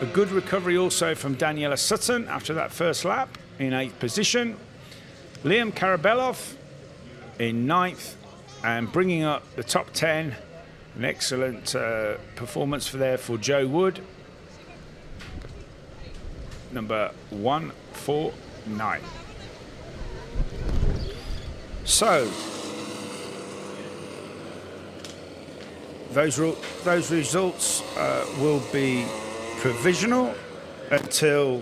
A good recovery also from Daniela Sutton after that first lap in eighth position. Liam Karabelov in ninth, and bringing up the top 10. An excellent performance for Joe Wood, number 149. So those results will be provisional until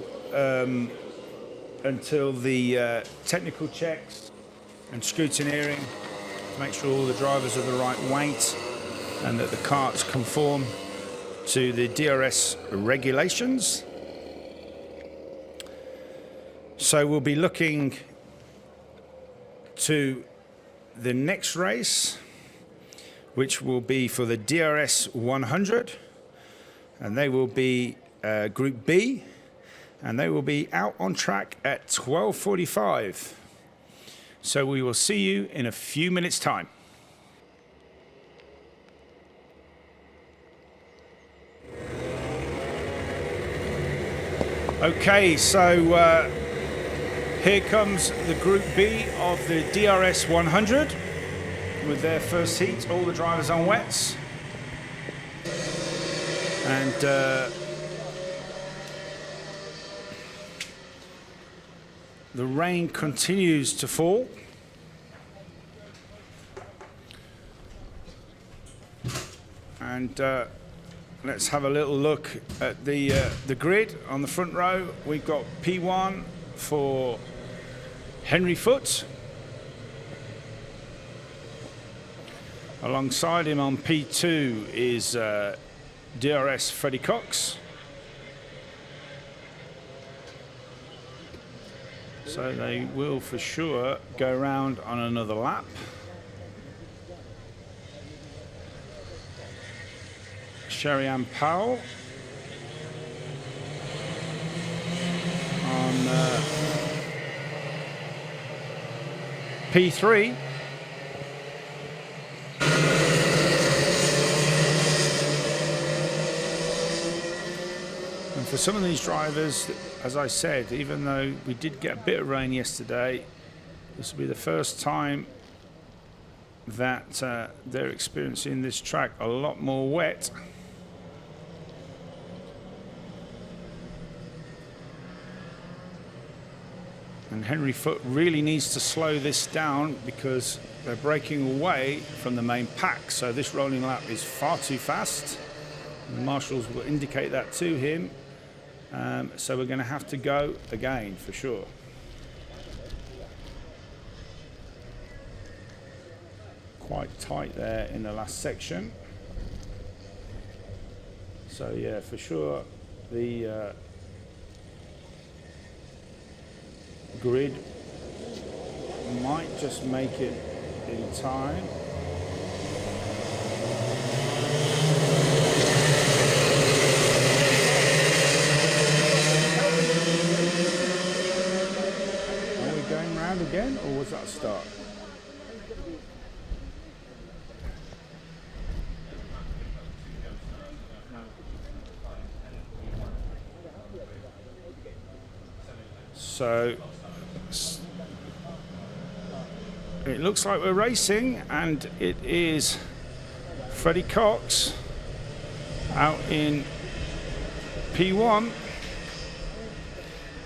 the technical checks and scrutineering to make sure all the drivers are the right weight and that the carts conform to the DRS regulations. So we'll be looking to the next race, which will be for the DRS100, and they will be Group B, and they will be out on track at 12:45. So we will see you in a few minutes' time. Okay, so here comes the Group B of the DRS100 with their first heat, all the drivers on wets. And the rain continues to fall. And let's have a little look at the grid on the front row. We've got P1 for Henry Foote. Alongside him on P2 is DRS Freddie Cox. So they will for sure go round on another lap. Sherry-Ann Powell on P3. And for some of these drivers, as I said, even though we did get a bit of rain yesterday, this will be the first time that they're experiencing this track a lot more wet. And Henry Foote really needs to slow this down because they're breaking away from the main pack. So this rolling lap is far too fast. The marshals will indicate that to him. So we're going to have to go again for sure. Quite tight there in the last section. So yeah, for sure the grid might just make it in time. Are we going round again, or was that a start? So it looks like we're racing, and it is Freddie Cox out in P1.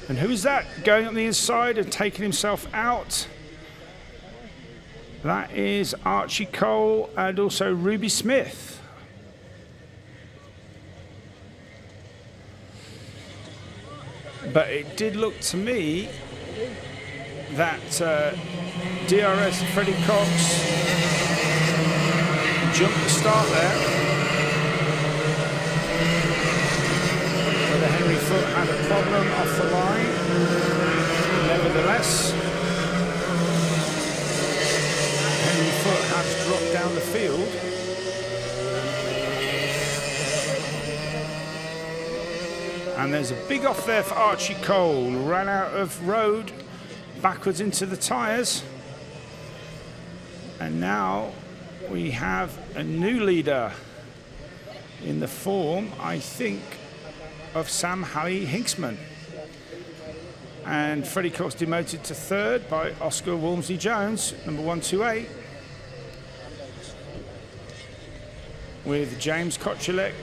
And who is that going up the inside and taking himself out? That is Archie Cole and also Ruby Smith. But it did look to me that DRS Freddie Cox jumped the start there. Whether Henry Foote had a problem off the line, nevertheless. down the field. And there's a big off there for Archie Cole. Ran out of road, backwards into the tyres. And now we have a new leader in the form, I think, of Sam Halley-Hinksman. And Freddie Cox demoted to third by Oscar Walmsley-Jones, number 128, with James Kochulek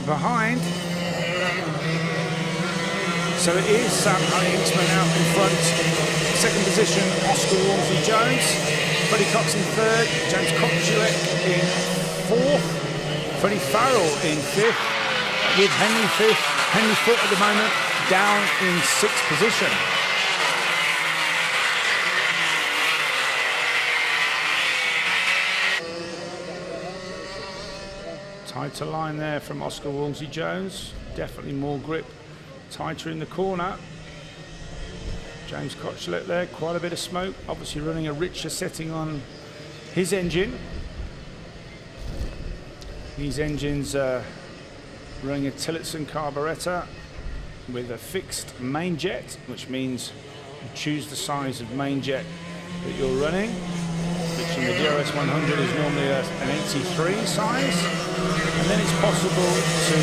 behind. So it is Sam Halley-Hinksman out in front. Second position, Oscar Walmsley-Jones. Freddie Cox in third, James Kochulek in fourth, Freddie Farrell in fifth, with Henry fifth. Henry Foote at the moment down in sixth position. Tighter line there from Oscar Walmsley-Jones. Definitely more grip, tighter in the corner. James Kochulek there, quite a bit of smoke. Obviously running a richer setting on his engine. These engines running a Tillotson carburettor with a fixed main jet, which means you choose the size of main jet that you're running, which in the DRS100 is normally an 83 size. And then it's possible to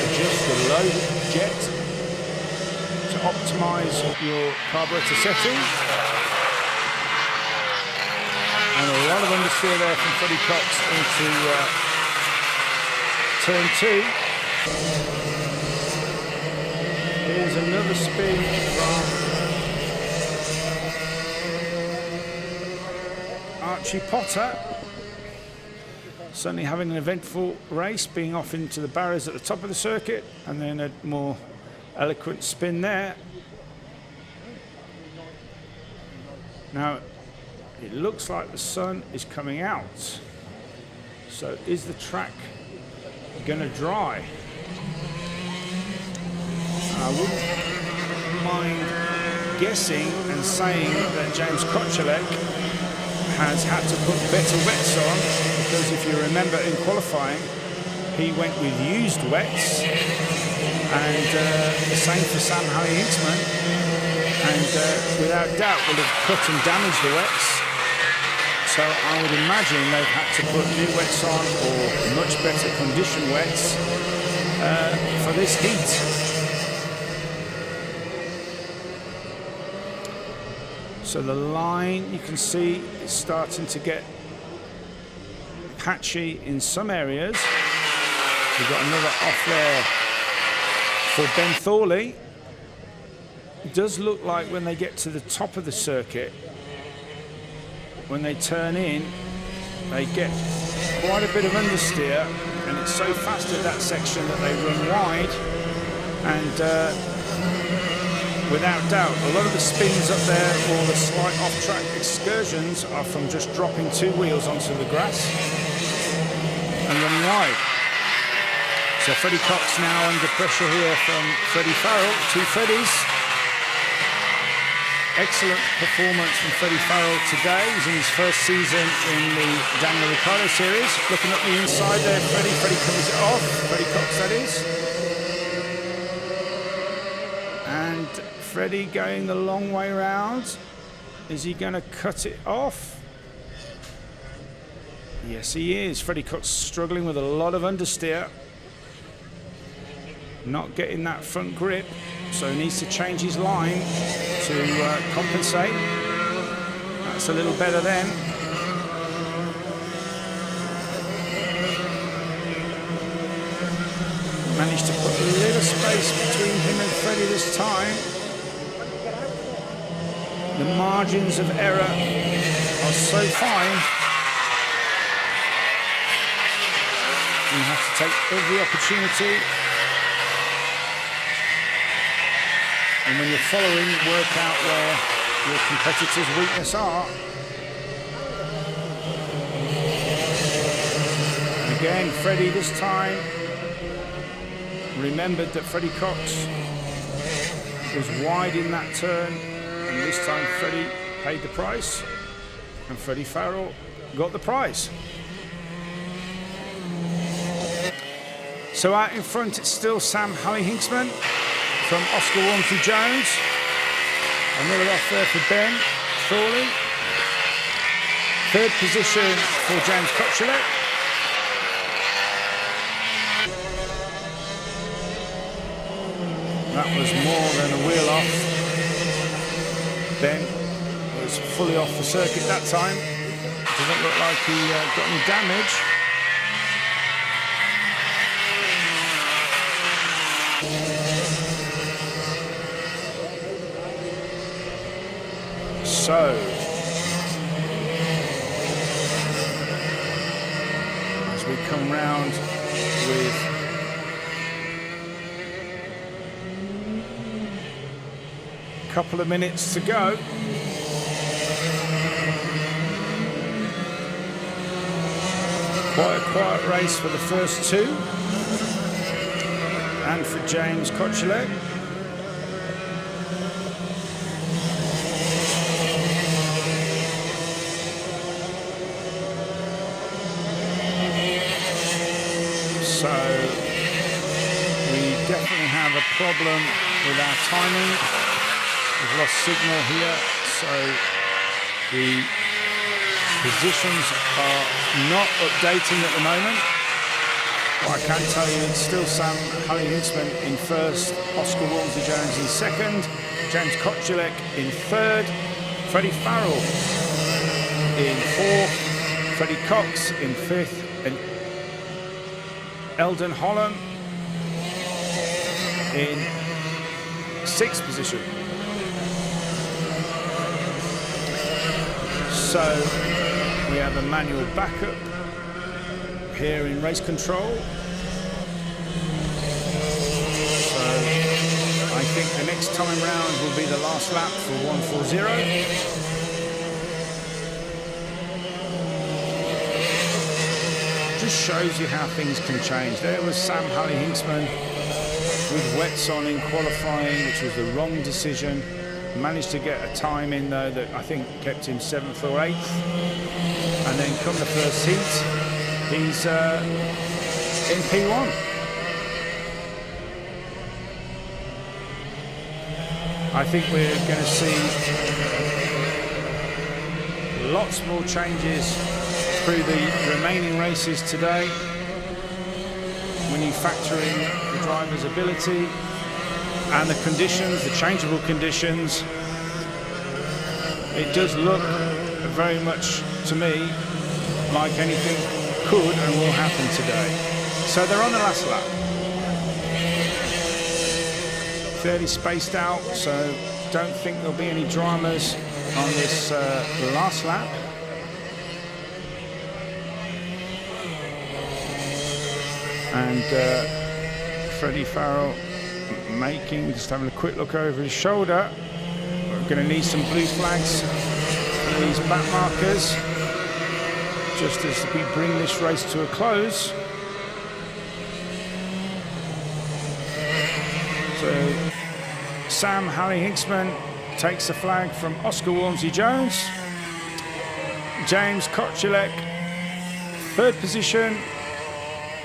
adjust the load jet to optimize your carburetor setting. And a lot of understeer there from Freddie Cox into turn 2. Here's another spin from Archie Potter. Certainly having an eventful race, being off into the barriers at the top of the circuit, and then a more eloquent spin there. Now, it looks like the sun is coming out. So is the track going to dry? I wouldn't mind guessing and saying that James Kochulek has had to put better wets on, because if you remember in qualifying, he went with used wets, and the same for Sam Halley-Hinksman, and without doubt will have cut and damaged the wets. So I would imagine they've had to put new wets on, or much better condition wets for this heat. So the line, you can see, is starting to get patchy in some areas. We've got another off there for Ben Thorley. It does look like when they get to the top of the circuit, when they turn in, they get quite a bit of understeer, and it's so fast at that section that they run wide. And without doubt, a lot of the spins up there, or the slight off-track excursions, are from just dropping two wheels onto the grass and running wide. So Freddie Cox now under pressure here from Freddie Farrell. Two Freddies. Excellent performance from Freddie Farrell today. He's in his first season in the Daniel Ricciardo Series. Looking up the inside there, Freddie covers it off. Freddie Cox, that is. And Freddie going the long way round. Is he going to cut it off? Yes, he is. Freddie Cox struggling with a lot of understeer. Not getting that front grip, so he needs to change his line to compensate. That's a little better then. Managed to put a little space between him and Freddie this time. The margins of error are so fine. You have to take every opportunity. And when you're following, work out where your competitor's weakness are. Again, Freddie this time remembered that Freddie Cox was wide in that turn, and this time Freddie paid the price. and Freddie Farrell got the prize. So out in front, it's still Sam Hinksman from Oscar Walmsley-Jones. Another off there for Ben Thorley. Third position for James Kochulek. That was more than a wheel off. Ben was fully off the circuit that time. Doesn't look like he got any damage. So, as we come round with a couple of minutes to go, quite a quiet race for the first two, and for James Kochulek. So we definitely have a problem with our timing. We've lost signal here, so the positions are not updating at the moment. But I can tell you it's still Sam Hinksman in first, Oscar Walmsley-Jones in second, James Kochulek in third, Freddie Farrell in fourth, Freddie Cox in fifth, and Eldon Holland in sixth position. So we have a manual backup here in race control. So I think the next time round will be the last lap for 140. Just shows you how things can change. There was Sam Hinksman with wets on in qualifying, which was the wrong decision. Managed to get a time in though that I think kept him 7th or 8th. And then come the first heat, he's in P1. I think we're going to see lots more changes through the remaining races today. When you factor in the driver's ability and the conditions, the changeable conditions, it does look very much to me like anything could and will happen today. So they're on the last lap. Fairly spaced out, so don't think there'll be any dramas on this last lap. And Freddie Farrell just having a quick look over his shoulder. We're going to need some blue flags for these back markers just as we bring this race to a close. So Sam Hinksman takes the flag from Oscar Walmsley-Jones. James Kochulek, third position,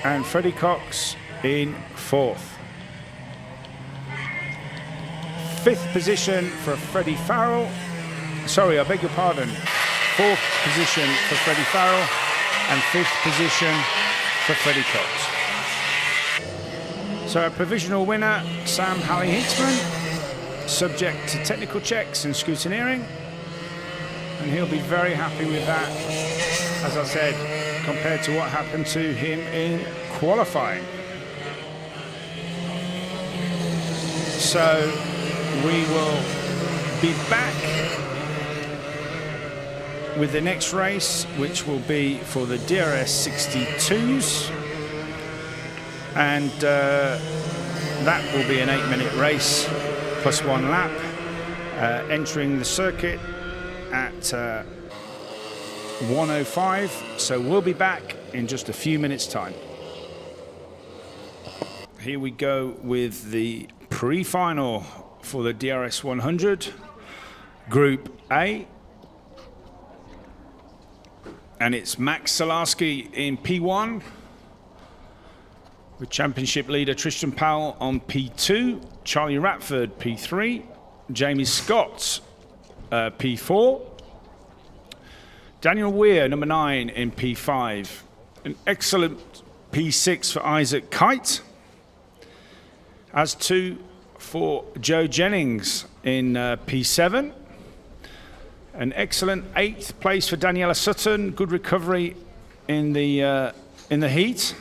and Freddie Cox in fourth. Fifth position for Freddie Farrell. Sorry, I beg your pardon. Fourth position for Freddie Farrell and fifth position for Freddie Cox. So a provisional winner, Sam Hinksman, subject to technical checks and scrutineering. And he'll be very happy with that, as I said, compared to what happened to him in qualifying. So we will be back with the next race, which will be for the DRS62s, and that will be an 8-minute race plus 1 lap, entering the circuit at 1:05. So we'll be back in just a few minutes' time. Here we go with the pre-final for the DRS100, Group A. And it's Max Salarski in P1, with championship leader Tristan Powell on P2, Charlie Ratford P3, Jamie Scott P4, Daniel Weir, number 9, in P5. An excellent P6 for Isaac Kite, as 2 for Joe Jennings in P7. An excellent 8th place for Daniela Sutton. Good recovery in the heat.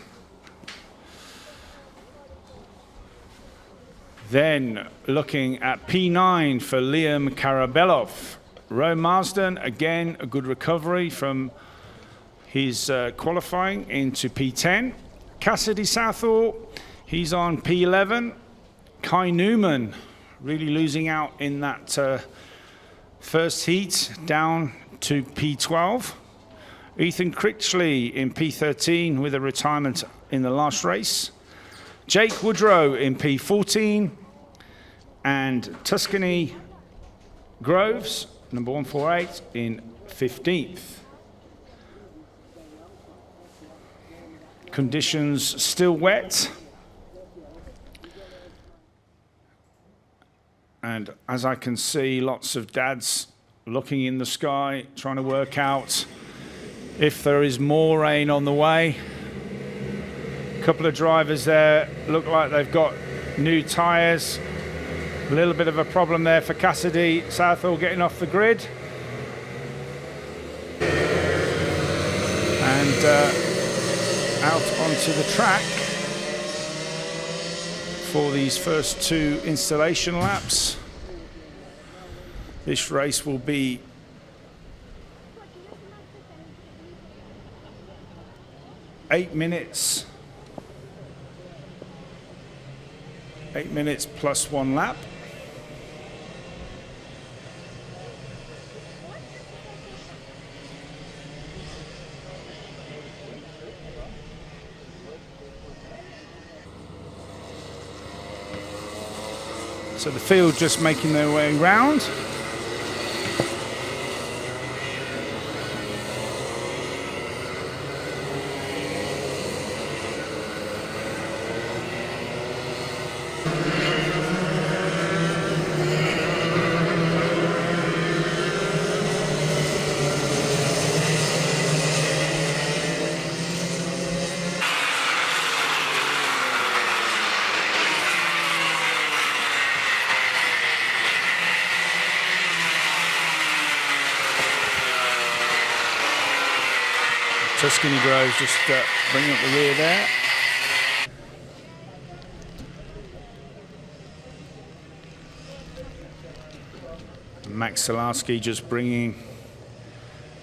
Then looking at P9 for Liam Karabelov. Roe Marsden, again, a good recovery from his qualifying into P10. Cassidy Southall, he's on P11. Kai Newman really losing out in that first heat, down to P12. Ethan Critchley in P13 with a retirement in the last race. Jake Woodrow in P14. And Tuscany Groves, number 148, in 15th. Conditions still wet. And as I can see, lots of dads looking in the sky, trying to work out if there is more rain on the way. A couple of drivers there look like they've got new tyres. A little bit of a problem there for Cassidy Southall getting off the grid. And out onto the track for these first 2 installation laps. This race will be eight minutes plus 1 lap. So the field just making their way round. Tuscany Groves just bringing up the rear there. Max Salarski just bringing,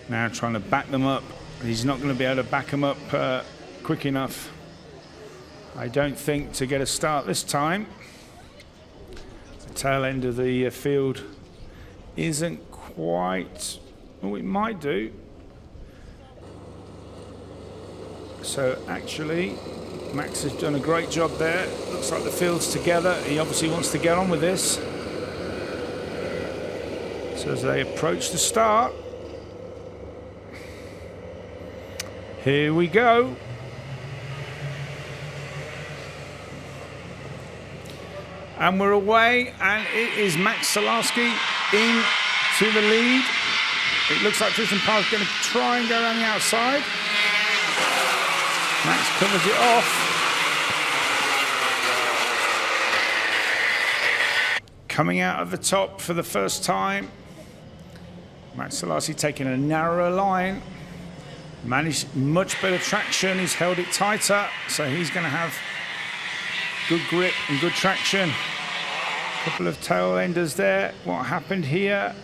now trying to back them up. He's not going to be able to back them up quick enough, I don't think, to get a start this time. The tail end of the field isn't quite, oh, it might do. So actually, Max has done a great job there. Looks like the field's together. He obviously wants to get on with this. So as they approach the start, here we go. And we're away, and it is Max Salarski in to the lead. It looks like Tristan Powell's going to try and go around the outside. Max covers it off. Coming out of the top for the first time. Max Salarski taking a narrower line. Managed much better traction. He's held it tighter, so he's going to have good grip and good traction. Couple of tail enders there. What happened here?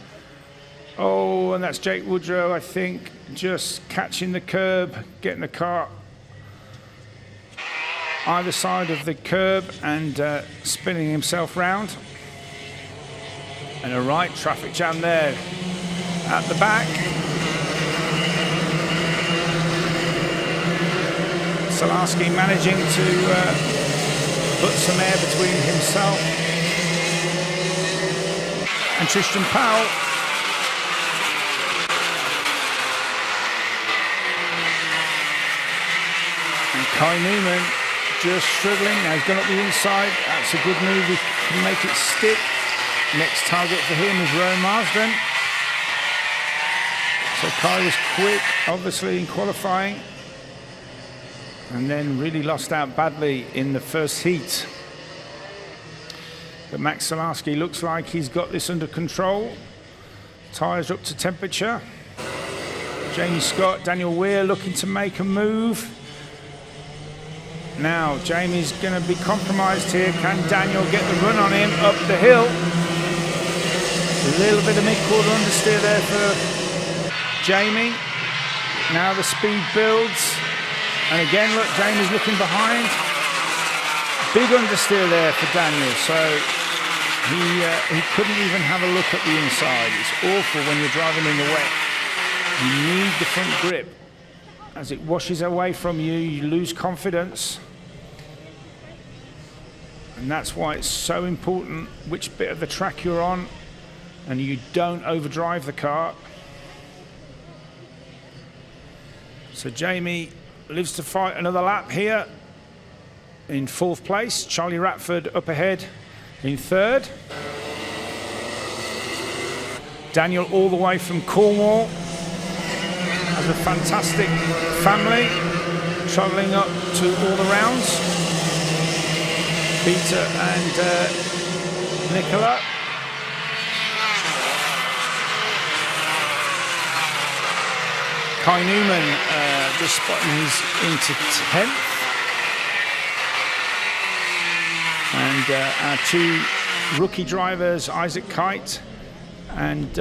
Oh, and that's Jake Woodrow, I think, just catching the curb, getting the car either side of the curb and spinning himself round. And a right traffic jam there at the back. Salarski managing to put some air between himself and Tristan Powell. Kai Newman just struggling. Now he's gone up the inside. That's a good move. He can make it stick. Next target for him is Rowan Marsden. So Kai was quick, obviously, in qualifying. And then really lost out badly in the first heat. But Max Salarski looks like he's got this under control. Tyres up to temperature. Jamie Scott, Daniel Weir looking to make a move. Now Jamie's going to be compromised here. Can Daniel get the run on him up the hill? A little bit of mid-quarter understeer there for Jamie. Now the speed builds. And again, look, Jamie's looking behind. Big understeer there for Daniel. So he couldn't even have a look at the inside. It's awful when you're driving in the wet. You need the front grip. As it washes away from you, you lose confidence. And that's why it's so important which bit of the track you're on and you don't overdrive the car. So Jamie lives to fight another lap here in 4th place. Charlie Ratford up ahead in 3rd. Daniel all the way from Cornwall. Has a fantastic family, travelling up to all the rounds. Peter and Nicola. Kai Newman just spotting he's into 10th. And our 2 rookie drivers, Isaac Kite and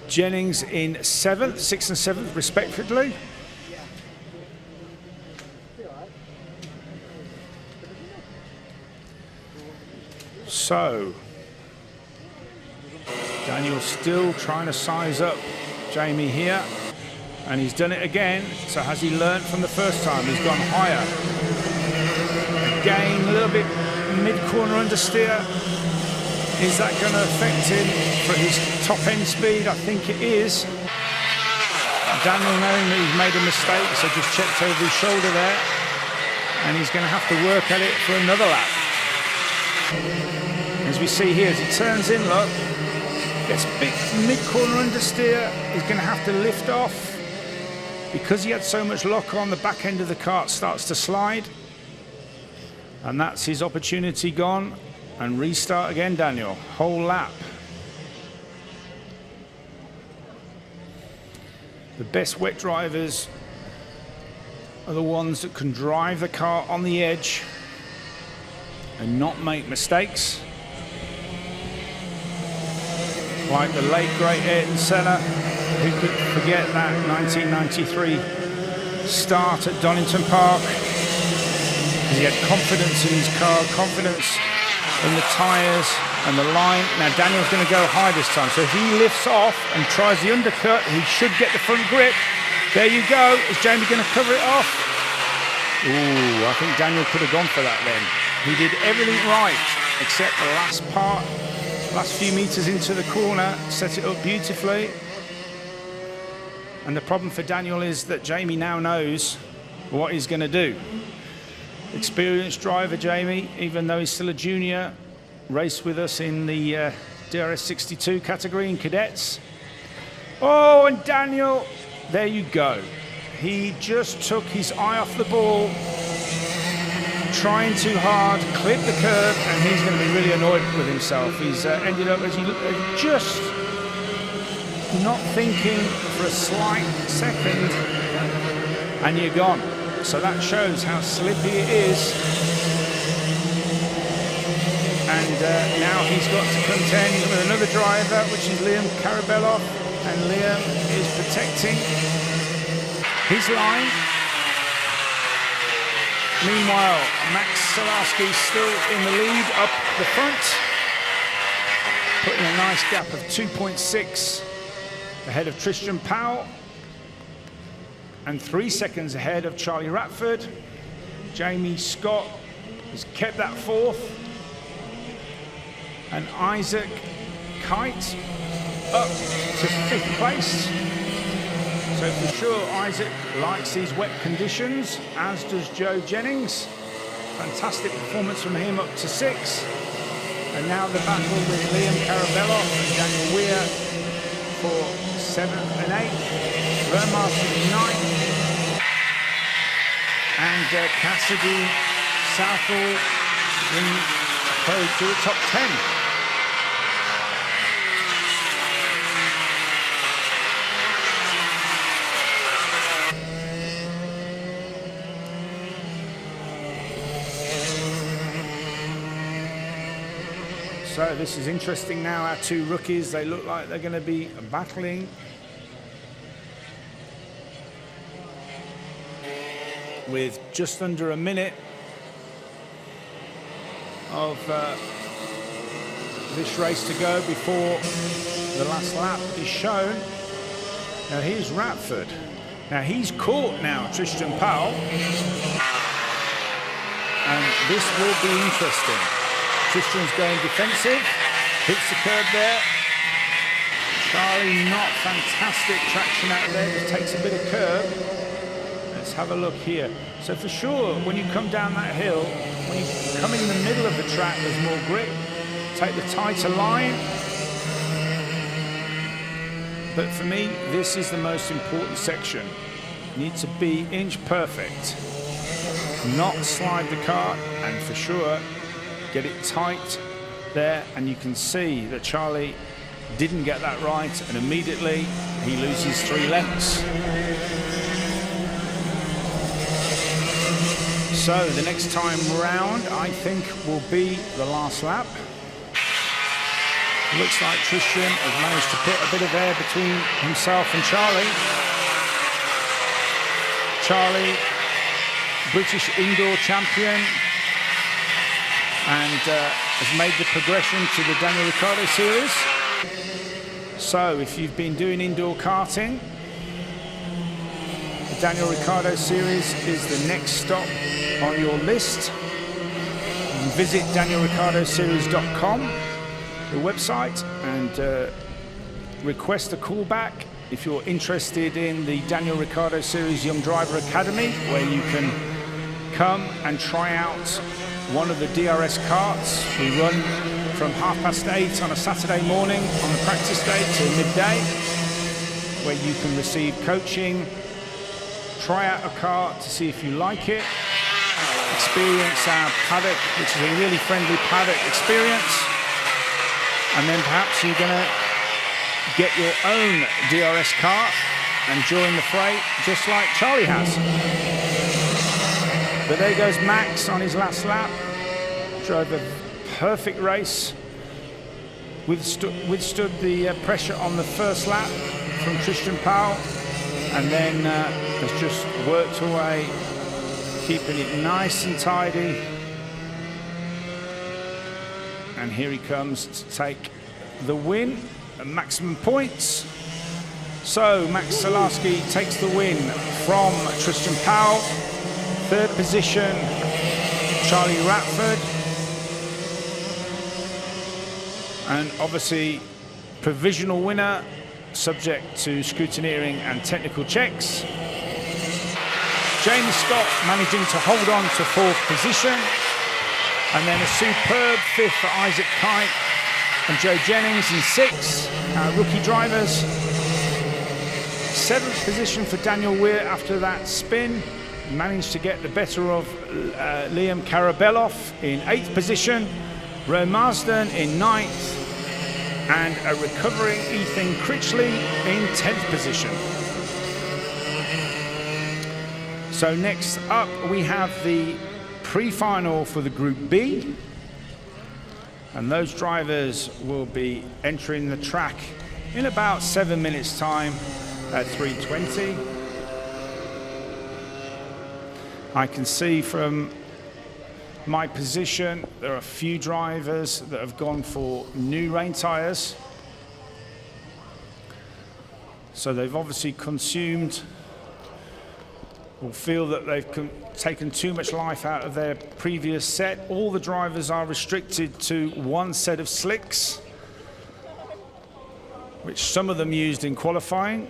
Jennings in 7th, 6th and 7th respectively. So Daniel's still trying to size up Jamie here, and he's done it again. So has he learnt from the first time? He's gone higher. Again, a little bit mid-corner understeer. Is that going to affect him for his top-end speed? I think it is. Daniel knowing that he's made a mistake, so just checked over his shoulder there, and he's going to have to work at it for another lap. As we see here, as he turns in, look, gets big mid-corner understeer. He's going to have to lift off. Because he had so much lock on, the back end of the kart starts to slide. And that's his opportunity gone. And restart again, Daniel. Whole lap. The best wet drivers are the ones that can drive the car on the edge and not make mistakes. Like the late great Ayrton Senna, who could forget that 1993 start at Donington Park. He had confidence in his car, confidence in the tyres and the line. Now Daniel's going to go high this time, so if he lifts off and tries the undercut, he should get the front grip. There you go. Is Jamie going to cover it off? Ooh, I think Daniel could have gone for that then. He did everything right except the last part. Last few meters into the corner, set it up beautifully. And the problem for Daniel is that Jamie now knows what he's going to do. Experienced driver Jamie, even though he's still a junior, raced with us in the DRS62 category in cadets. Oh, and Daniel, there you go. He just took his eye off the ball, trying too hard, clipped the curve, and he's going to be really annoyed with himself. He's ended up as he just not thinking for a slight second, and you're gone. So that shows how slippy it is. And now he's got to contend with another driver, which is Liam Karabelov, and Liam is protecting his line. Meanwhile, Max Salarski still in the lead up the front, putting a nice gap of 2.6 ahead of Tristan Powell and 3 seconds ahead of Charlie Ratford. Jamie Scott has kept that 4th, and Isaac Kite up to 5th place. So for sure, Isaac likes these wet conditions, as does Joe Jennings. Fantastic performance from him, up to 6. And now the battle with Liam Carabeloff and Daniel Weir for 7th and 8th. Vermaster in 9th. And Cassidy Southall in approach to the top 10. So this is interesting now, our two rookies, they look like they're going to be battling. With just under a minute of this race to go before the last lap is shown. Now here's Ratford. Now he's caught now Tristan Powell. And this will be interesting. Tristan's going defensive, hits the curb there. Charlie, not fantastic traction out there, just takes a bit of curb. Let's have a look here. So for sure, when you come down that hill, when you come in the middle of the track, there's more grip. Take the tighter line. But for me, this is the most important section. You need to be inch perfect. Not slide the car, and for sure, get it tight there. And you can see that Charlie didn't get that right, and immediately he loses 3 lengths. So the next time round, I think, will be the last lap. Looks like Tristan has managed to put a bit of air between himself and Charlie. Charlie, British indoor champion, and has made the progression to the Daniel Ricciardo Series. So if you've been doing indoor karting, the Daniel Ricciardo Series is the next stop on your list. You can visit danielricciardoseries.com, the website, and request a callback if you're interested in the Daniel Ricciardo Series Young Driver Academy, where you can come and try out one of the DRS karts. We run from 8:30 on a Saturday morning on the practice day till midday, where you can receive coaching, try out a kart to see if you like it, experience our paddock, which is a really friendly paddock experience, and then perhaps you're going to get your own DRS kart and join the fray just like Charlie has. But there goes Max on his last lap. Drove a perfect race. Withstood the pressure on the first lap from Tristan Powell, and then has just worked away, keeping it nice and tidy. And here he comes to take the win at maximum points. So Max Salarski takes the win from Tristan Powell. 3rd position, Charlie Ratford. And obviously, provisional winner, subject to scrutineering and technical checks. James Scott managing to hold on to 4th position. And then a superb 5th for Isaac Kite and Joe Jennings in 6th, rookie drivers. 7th position for Daniel Weir after that spin. Managed to get the better of Liam Carabeloff in 8th position. Roe Marsden in 9th. And a recovering Ethan Critchley in 10th position. So next up we have the pre-final for the Group B. And those drivers will be entering the track in about 7 minutes time at 3:20. I can see from my position there are a few drivers that have gone for new rain tyres. So they've obviously consumed or feel that they've taken too much life out of their previous set. All the drivers are restricted to 1 set of slicks, which some of them used in qualifying.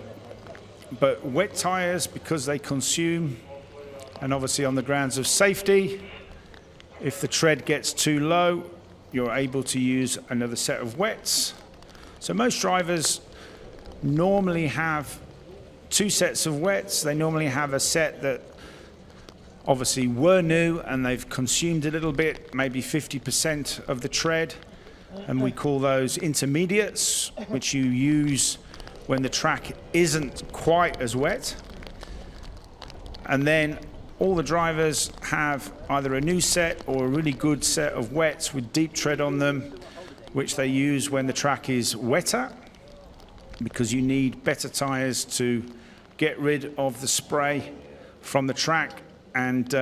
But wet tyres, because they consume, and obviously on the grounds of safety, if the tread gets too low, you're able to use another set of wets. So most drivers normally have 2 sets of wets. They normally have a set that obviously were new and they've consumed a little bit, maybe 50% of the tread. And we call those intermediates, which you use when the track isn't quite as wet. And then all the drivers have either a new set or a really good set of wets with deep tread on them, which they use when the track is wetter, because you need better tyres to get rid of the spray from the track and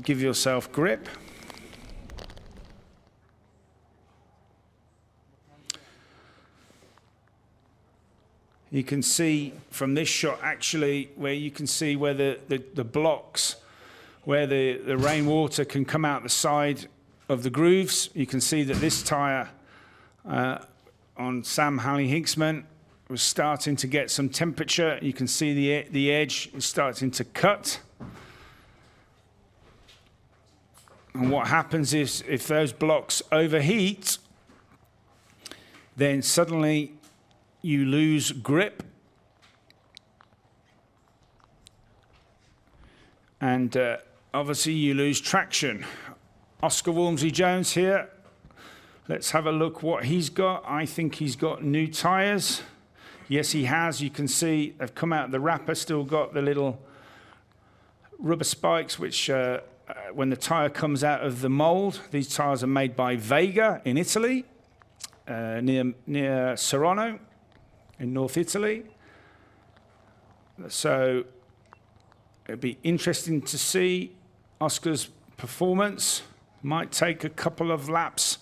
give yourself grip. You can see from this shot actually where you can see where the blocks, where the rainwater can come out the side of the grooves. You can see that this tyre on Sam Halley-Hinksman was starting to get some temperature. You can see the edge is starting to cut. And what happens is if those blocks overheat, then suddenly you lose grip, and obviously you lose traction. Oscar Walmsley-Jones here. Let's have a look what he's got. I think he's got new tyres. Yes, he has. You can see they've come out of the wrapper, still got the little rubber spikes, which when the tyre comes out of the mould, these tyres are made by Vega in Italy, near Serrano in North Italy. So it'd be interesting to see Oscar's performance. Might take a couple of laps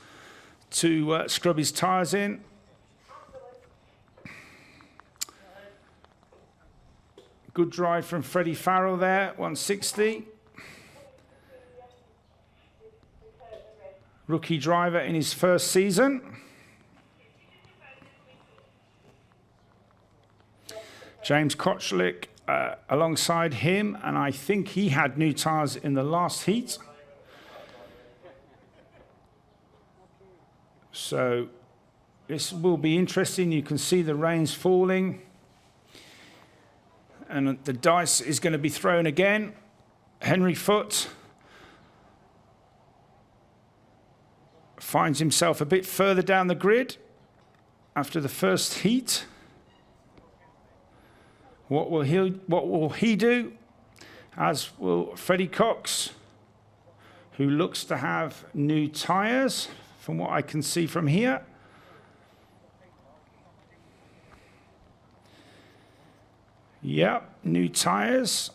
to scrub his tyres in. Good drive from Freddie Farrell there, 160. Rookie driver in his first season. James Kochlik alongside him, and I think he had new tyres in the last heat. So this will be interesting. You can see the rain's falling, and the dice is going to be thrown again. Henry Foote finds himself a bit further down the grid after the first heat. What will he do? As will Freddie Cox, who looks to have new tyres, from what I can see from here. Yep, new tyres.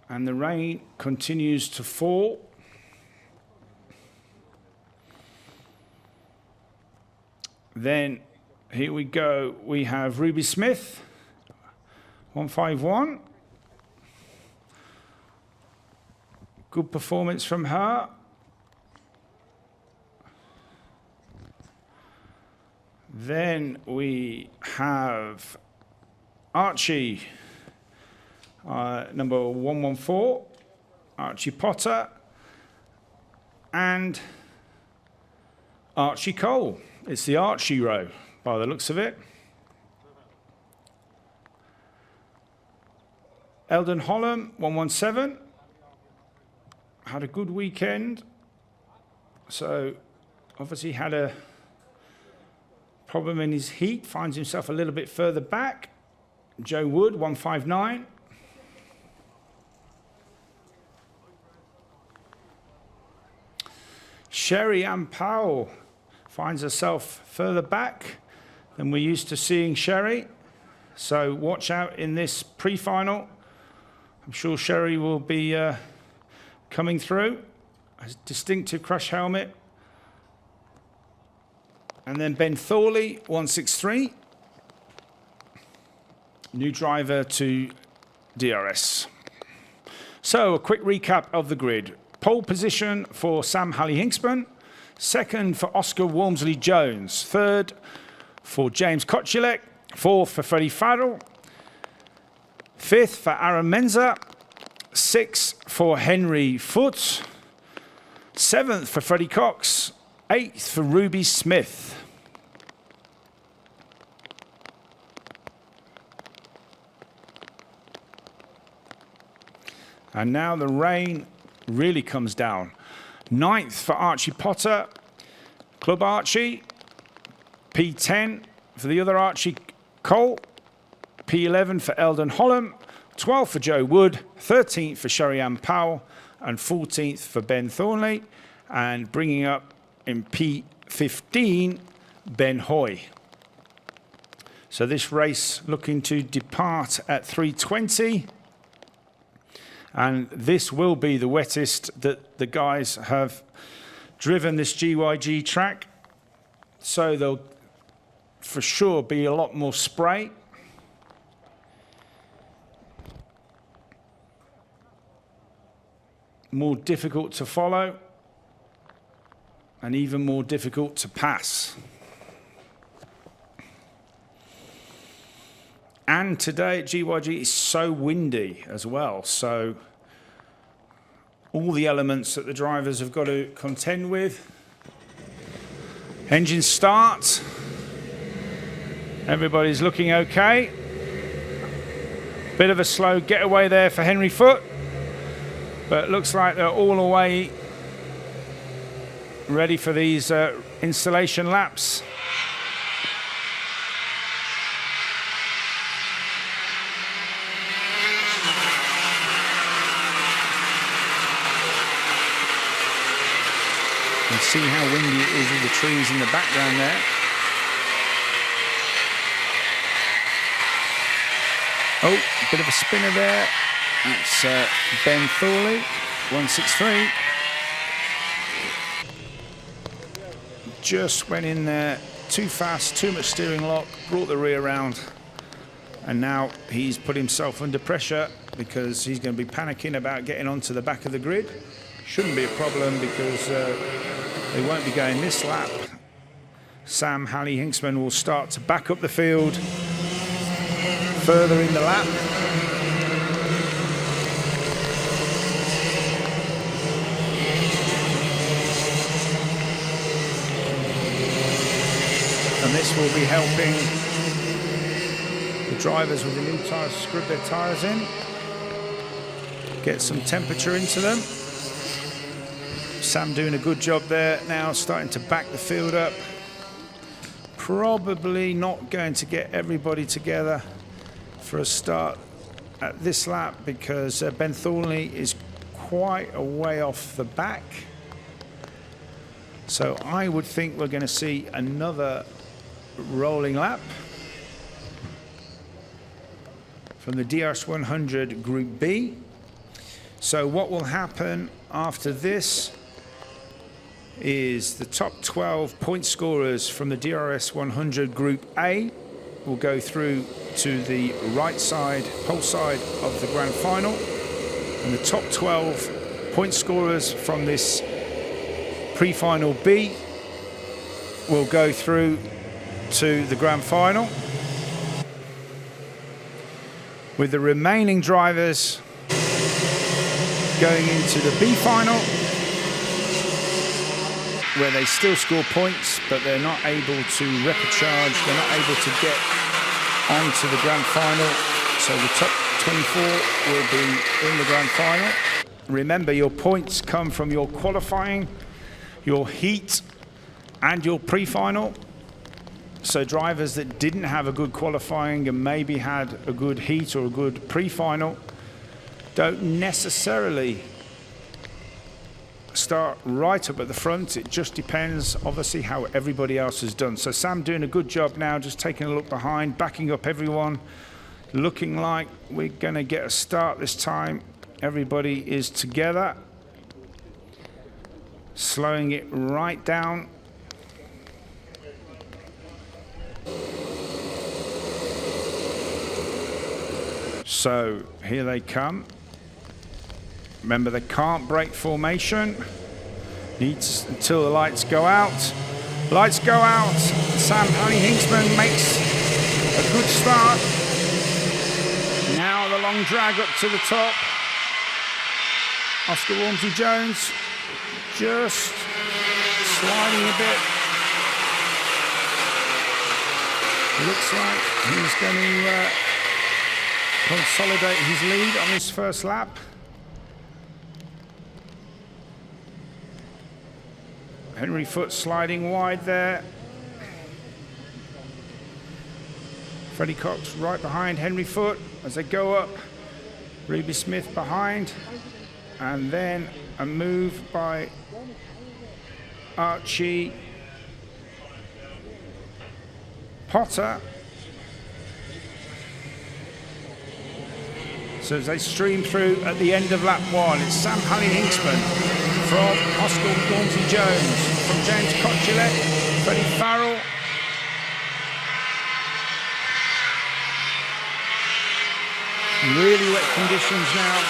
And the rain continues to fall. Then here we go. We have Ruby Smith, 151. Good performance from her. Then we have Archie, number 114, Archie Potter, and Archie Cole. It's the Archie row, by the looks of it. Eldon Holland, 117, had a good weekend. So obviously had a problem in his heat, finds himself a little bit further back. Joe Wood, 159. Sherry Ann Powell finds herself further back than we're used to seeing Sherry. So watch out in this pre-final. I'm sure Sherry will be coming through. A distinctive crush helmet. And then Ben Thorley, 163. New driver to DRS. So a quick recap of the grid. Pole position for Sam Halley-Hinksman. Second for Oscar Walmsley-Jones. Third for James Kochilek. 4th for Freddie Farrell. 5th for Aaron Menzer. 6th for Henry Foote. 7th for Freddie Cox. 8th for Ruby Smith. And now the rain really comes down. 9th for Archie Potter. Club Archie. P10 for the other Archie Cole. P11 for Eldon Holland. 12th for Joe Wood. 13th for Sherry-Ann Powell. And 14th for Ben Thornley. And bringing up in P15, Ben Hoy. So this race looking to depart at 3:20. And this will be the wettest that the guys have driven this GYG track. So there'll for sure be a lot more spray. More difficult to follow. And even more difficult to pass. And today at GYG is so windy as well. So all the elements that the drivers have got to contend with. Engine start. Everybody's looking okay. Bit of a slow getaway there for Henry Foote. But it looks like they're all away ready for these installation laps. You can see how windy it is with the trees in the background there. Oh, a bit of a spinner there. That's Ben Thorley, 163. Just went in there too fast, too much steering lock, brought the rear round, and now he's put himself under pressure because he's going to be panicking about getting onto the back of the grid. Shouldn't be a problem because they won't be going this lap. Sam Halley-Hinksman will start to back up the field further in the lap. And this will be helping the drivers with the new tyres scrub their tyres in, get some temperature into them. Sam doing a good job there now, starting to back the field up. Probably not going to get everybody together for a start at this lap because Ben Thornley is quite a way off the back. So I would think we're going to see another rolling lap from the DRS100 Group B. So what will happen after this is the top 12 point scorers from the DRS100 Group A will go through to the right side, pole side of the grand final, and the top 12 point scorers from this pre-final B will go through to the grand final, with the remaining drivers going into the B final, where they still score points, but they're not able to repecharge, they're not able to get onto the grand final. So the top 24 will be in the grand final. Remember, your points come from your qualifying, your heat, and your pre-final. So drivers that didn't have a good qualifying and maybe had a good heat or a good pre-final don't necessarily start right up at the front. It just depends, obviously, how everybody else has done. So Sam doing a good job now, just taking a look behind, backing up everyone, looking like we're going to get a start this time. Everybody is together, slowing it right down. So here they come. Remember, they can't break formation. Needs until the lights go out. Lights go out. Sam Halley-Hinksman makes A good start. Now the long drag up to the top. Oscar Walmsley-Jones just sliding a bit. Looks like he's going to consolidate his lead on his first lap. Henry Foote sliding wide there. Freddie Cox right behind Henry Foote as they go up. Ruby Smith behind. And then a move by Archie Potter. So as they stream through at the end of lap 1, it's Sam Hinksman from Oscar Walmsley-Jones, from James Cotulet, Freddie Farrell. Really wet conditions now.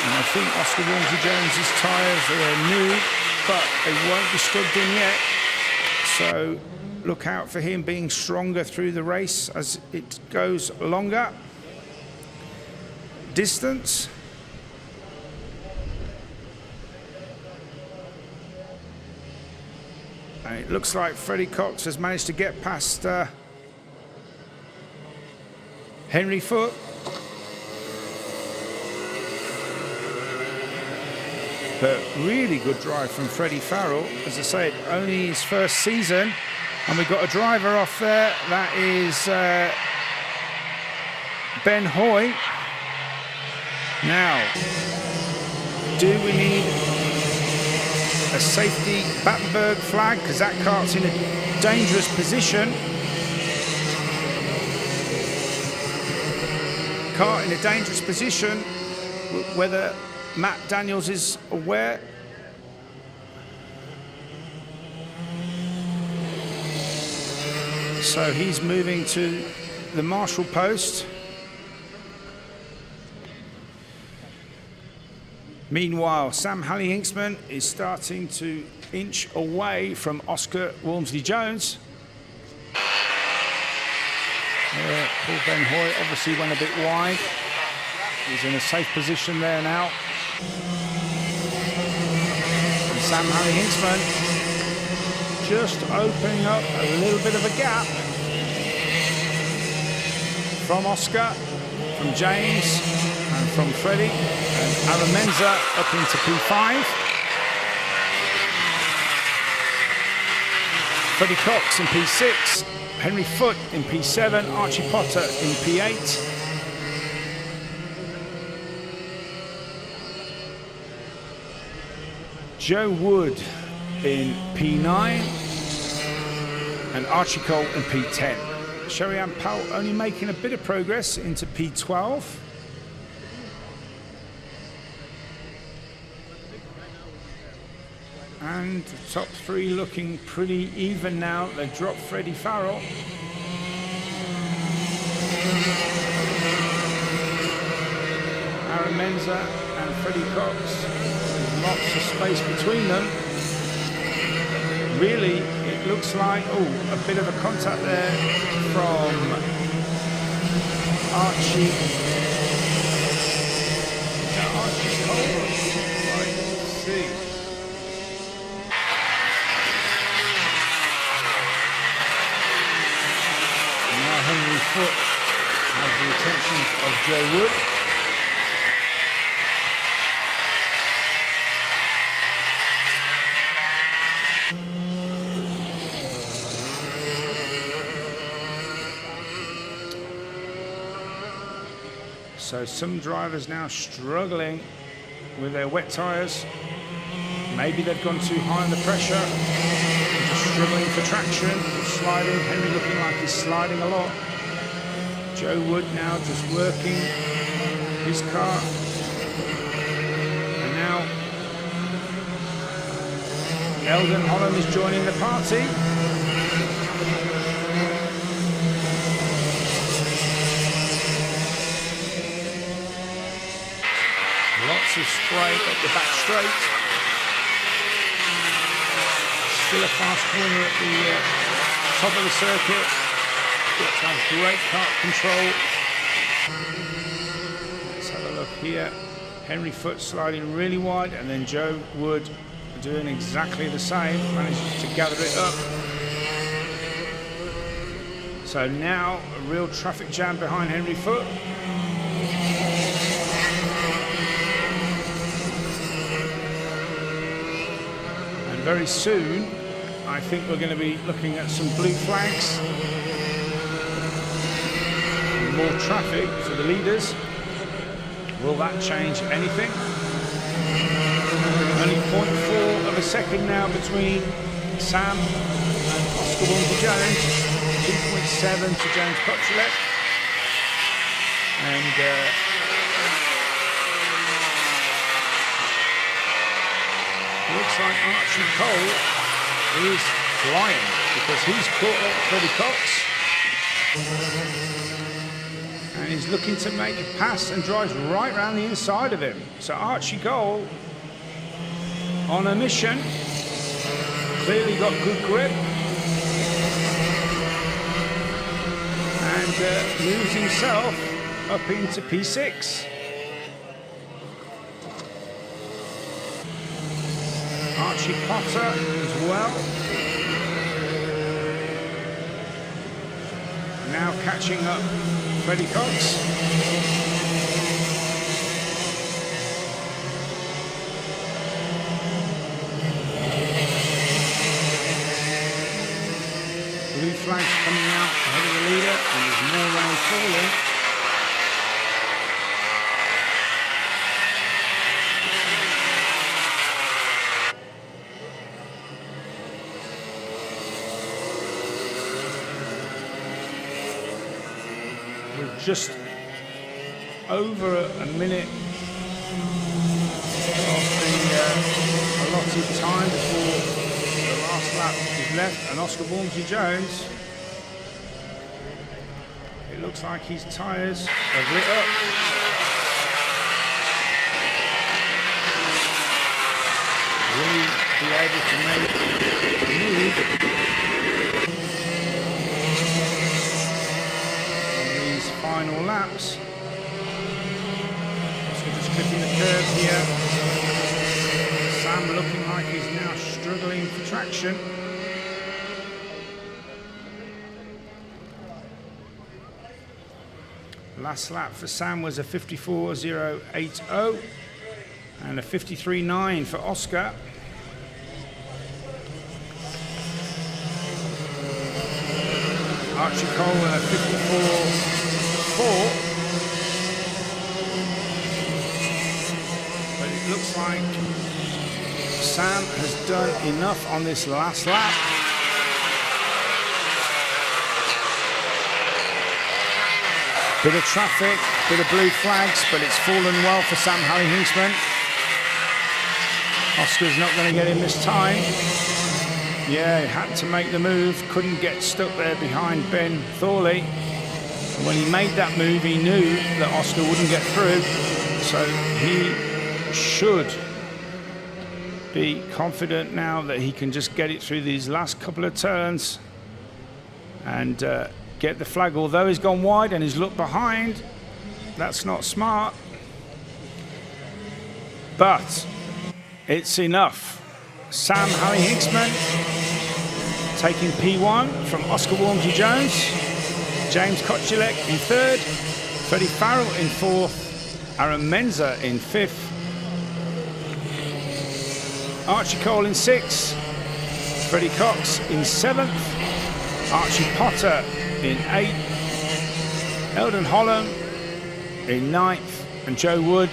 And I think Oscar Walmsley-Jones's tyres are new, but they won't be scrubbed in yet. So look out for him being stronger through the race as it goes longer. Distance. And it looks like Freddie Cox has managed to get past Henry Foote. But really good drive from Freddie Farrell. As I said, only his first season. And we've got a driver off there. That is Ben Hoy. Now, do we need a safety Battenberg flag? Because that cart's in a dangerous position. Cart in a dangerous position. Whether Matt Daniels is aware. So he's moving to the marshal post. Meanwhile, Sam Hinksman is starting to inch away from Oscar Walmsley-Jones. Paul Ben Hoy obviously went a bit wide. He's in a safe position there now. And Sam Hinksman just opening up a little bit of a gap from Oscar, from James, and from Freddie. And Aramenza up into P5. Freddie Cox in P6. Henry Foote in P7. Archie Potter in P8. Joe Wood in P9 and Archie Cole in P10. Sherry-Ann Powell only making a bit of progress into P12. And the top three looking pretty even now. They've dropped Freddie Farrell. Aramenza and Freddie Cox. Lots of space between them. Really, it looks like, a bit of a contact there from Archie. Archie Cole. Right, let's see. And now Henry Foote has the attention of Joe Wood. So some drivers now struggling with their wet tyres. Maybe they've gone too high under pressure. Just struggling for traction, sliding. Henry looking like he's sliding a lot. Joe Wood now just working his car. And now Eldon Holland is joining the party. Lots of spray up the back straight. Still a fast corner at the top of the circuit. Got to have great kart control. Let's have a look here. Henry Foote sliding really wide, and then Joe Wood doing exactly the same, managed to gather it up. So now a real traffic jam behind Henry Foote. And very soon, I think we're going to be looking at some blue flags. More traffic for the leaders. Will that change anything? Only 0.4 of a second now between Sam and Oscar Walmsley-Jones. 2.7 to James Kotchelet. And looks like Archie Cole is flying because he's caught up Freddie Cox. And he's looking to make a pass and drives right around the inside of him. So Archie Cole on a mission. Clearly got good grip. And moves himself up into P6. Archie Potter as well. Now catching up Freddie Cox. Blue flags coming out ahead of the leader, and there's more round falling. We're just over a minute of the allotted time before the last lap is left, and Oscar Walmsley-Jones, it looks like his tyres have lit up. Will he be able to make a move on these final laps? Oscar just clipping the curve here. Sam looking like he's now struggling for traction. Last lap for Sam was a 54.080 and a 53.9 for Oscar. Archie Cole a 54.4. But it looks like Sam has done enough on this last lap. Bit of traffic, bit of blue flags, but it's fallen well for Sam Halley-Hinksman. Oscar's not going to get him this time. Yeah, he had to make the move, couldn't get stuck there behind Ben Thorley. And when he made that move, he knew that Oscar wouldn't get through, so he should be confident now that he can just get it through these last couple of turns and get the flag. Although he's gone wide and he's looked behind, that's not smart, but it's enough. Sam Halley-Hinksman taking P1 from Oscar Walmsley-Jones, James Kotchelet in third, Freddie Farrell in fourth, Aaron Menzer in fifth, Archie Cole in sixth, Freddie Cox in seventh, Archie Potter in eighth, Eldon Holland in ninth, and Joe Wood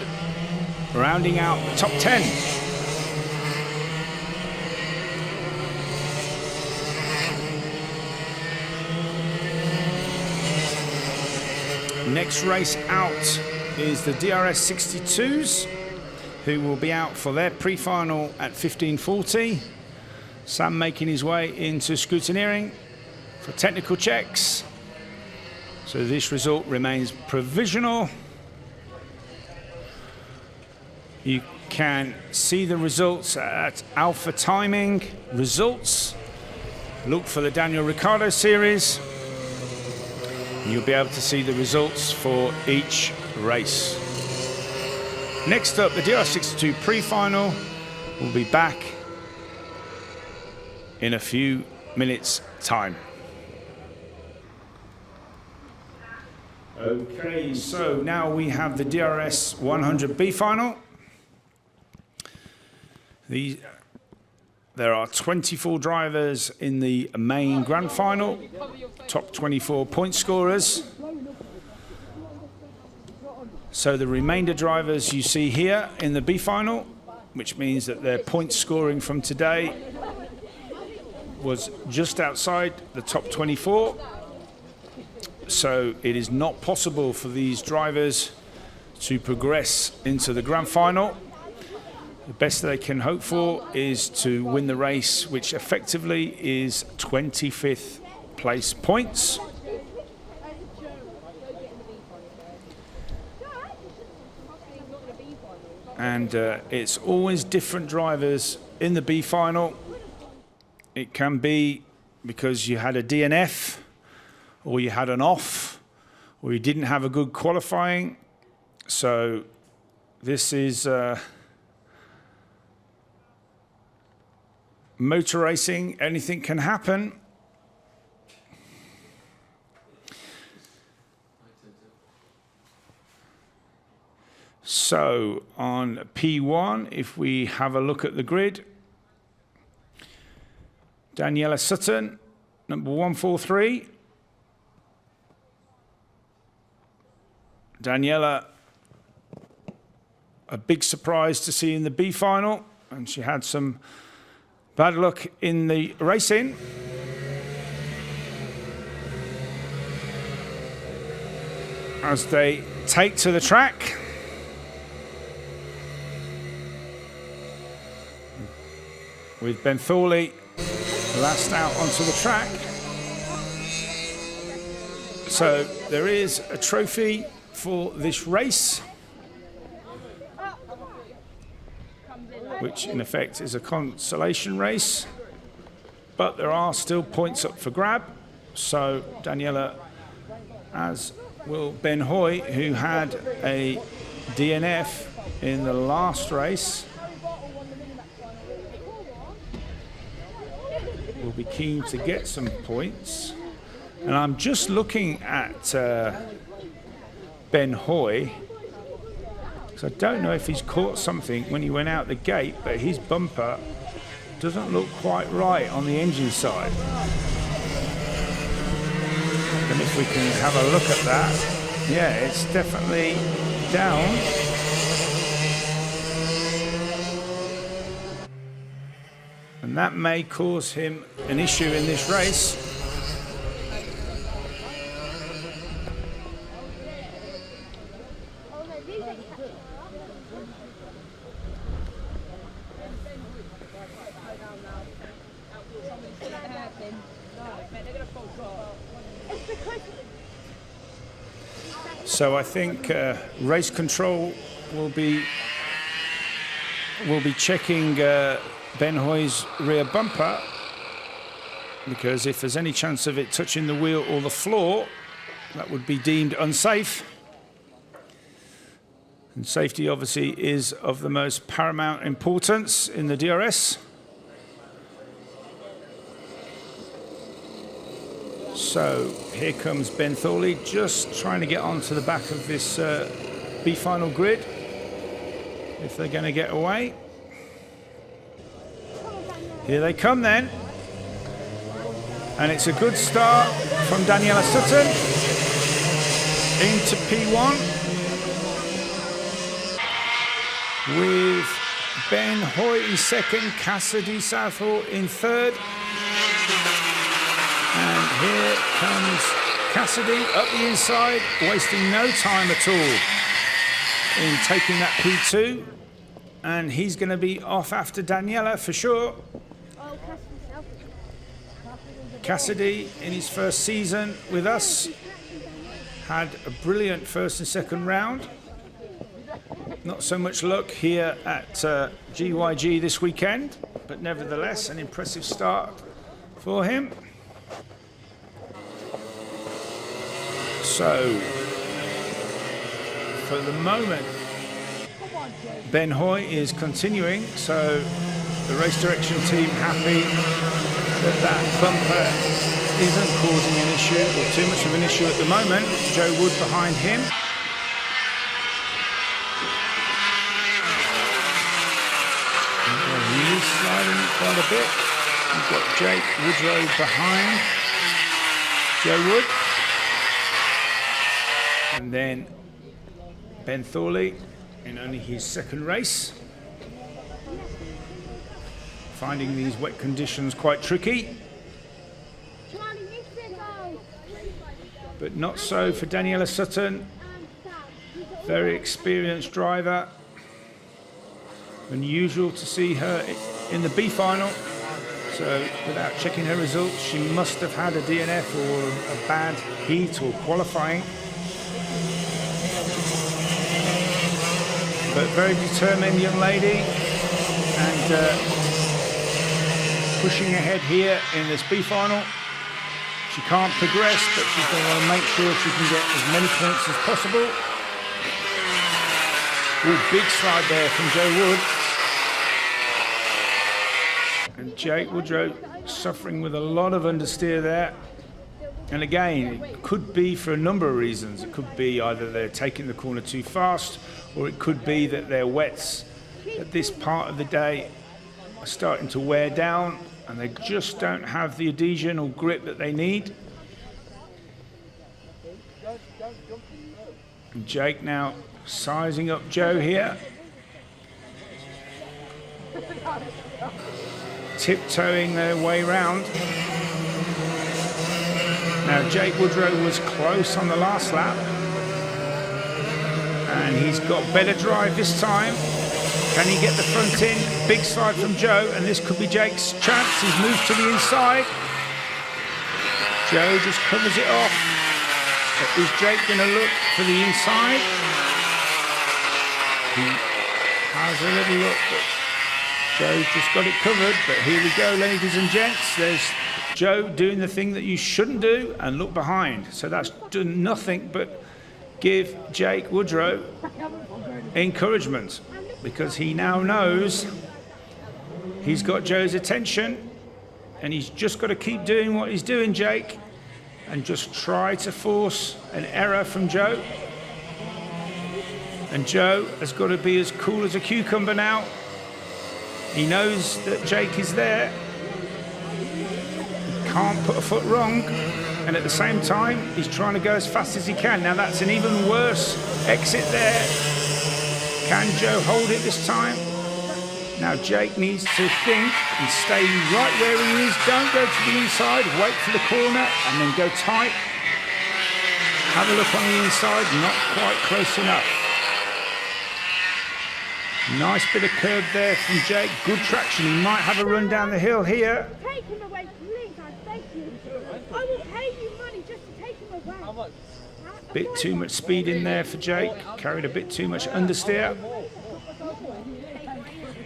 rounding out the top 10. Next race out is the DRS62s, who will be out for their pre-final at 15:40. Sam making his way into scrutineering for technical checks. So this result remains provisional. You can see the results at Alpha Timing Results. look for the Daniel Ricciardo Series. You'll be able to see the results for each race. Next up, the DRS62 pre-final. We'll be back in a few minutes' time. Okay, so now we have the DRS100 B final. There are 24 drivers in the main grand final, top 24 point scorers. So the remainder drivers you see here in the B final, which means that their point scoring from today was just outside the top 24. So it is not possible for these drivers to progress into the grand final. The best they can hope for is to win the race, which effectively is 25th place points. And it's always different drivers in the B final. It can be because you had a DNF, or you had an off, or you didn't have a good qualifying. So this is motor racing, anything can happen. So on P1, if we have a look at the grid, Daniela Sutton, number 143. Daniela, a big surprise to see in the B final, and she had some bad luck in the racing. As they take to the track. With Ben Thorley last out onto the track. So there is a trophy for this race, which in effect is a consolation race, but there are still points up for grab. So Daniela, as will Ben Hoy, who had a DNF in the last race, will be keen to get some points. And I'm just looking at Ben Hoy, because I don't know if he's caught something when he went out the gate, but his bumper doesn't look quite right on the engine side. And if we can have a look at that, yeah, it's definitely down. And that may cause him an issue in this race. So I think race control will be checking Ben Hoy's rear bumper, because if there's any chance of it touching the wheel or the floor, that would be deemed unsafe. And safety obviously is of the most paramount importance in the DRS. So here comes Ben Thorley, just trying to get onto the back of this B final grid, if they're going to get away. Here they come then. And it's a good start from Daniela Sutton into P1, with Ben Hoy in second, Cassidy Southall in third. And here comes Cassidy up the inside, wasting no time at all in taking that P2. And he's going to be off after Daniela for sure. Cassidy, in his first season with us, had a brilliant first and second round. Not so much luck here at GYG this weekend, but nevertheless an impressive start for him. So, for the moment, Ben Hoy is continuing, so the race direction team happy that that bumper isn't causing an issue, or too much of an issue at the moment. Joe Wood behind him. He is sliding quite a bit. We've got Jake Woodrow behind Joe Wood. And then Ben Thorley in only his second race. Finding these wet conditions quite tricky. But not so for Daniela Sutton. Very experienced driver. Unusual to see her in the B final. So without checking her results, she must have had a DNF or a bad heat or qualifying. But very determined young lady, and pushing ahead here in this B final. She can't progress, but she's going to want to make sure she can get as many points as possible. Ooh, big slide there from Joe Wood. And Jake Woodrow suffering with a lot of understeer there. And again, it could be for a number of reasons. It could be either they're taking the corner too fast, or it could be that their wets at this part of the day are starting to wear down and they just don't have the adhesion or grip that they need. And Jake now sizing up Joe here. Tiptoeing their way round. Now Jake Woodrow was close on the last lap, and he's got better drive this time. Can he get the front in? Big slide from Joe, and this could be Jake's chance. He's moved to the inside. Joe just covers it off. But is Jake going to look for the inside? He has a little look, but Joe's just got it covered. But here we go, ladies and gents. There's Joe doing the thing that you shouldn't do and look behind. So that's done nothing but give Jake Woodrow encouragement, because he now knows he's got Joe's attention, and he's just got to keep doing what he's doing, Jake, and just try to force an error from Joe. And Joe has got to be as cool as a cucumber now. He knows that Jake is there. He can't put a foot wrong. And at the same time, he's trying to go as fast as he can. Now that's an even worse exit there. Can Joe hold it this time? Now Jake needs to think and stay right where he is. Don't go to the inside, wait for the corner and then go tight. Have a look on the inside, not quite close enough. Nice bit of curb there from Jake. Good traction. He might have a run down the hill here. Take him away, please, I beg you. I will pay you money just to take him away. How much? Bit too much speed in there for Jake. Carried a bit too much understeer.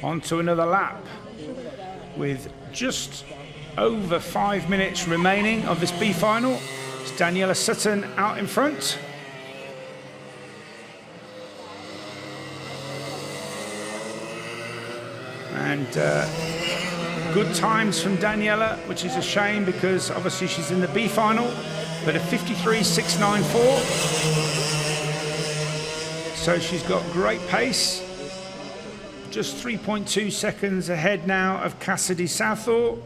On to another lap with just over 5 minutes remaining of this B final. It's Daniela Sutton out in front. And good times from Daniela, which is a shame because obviously she's in the B final, but a 53.694. So she's got great pace. Just 3.2 seconds ahead now of Cassidy Southall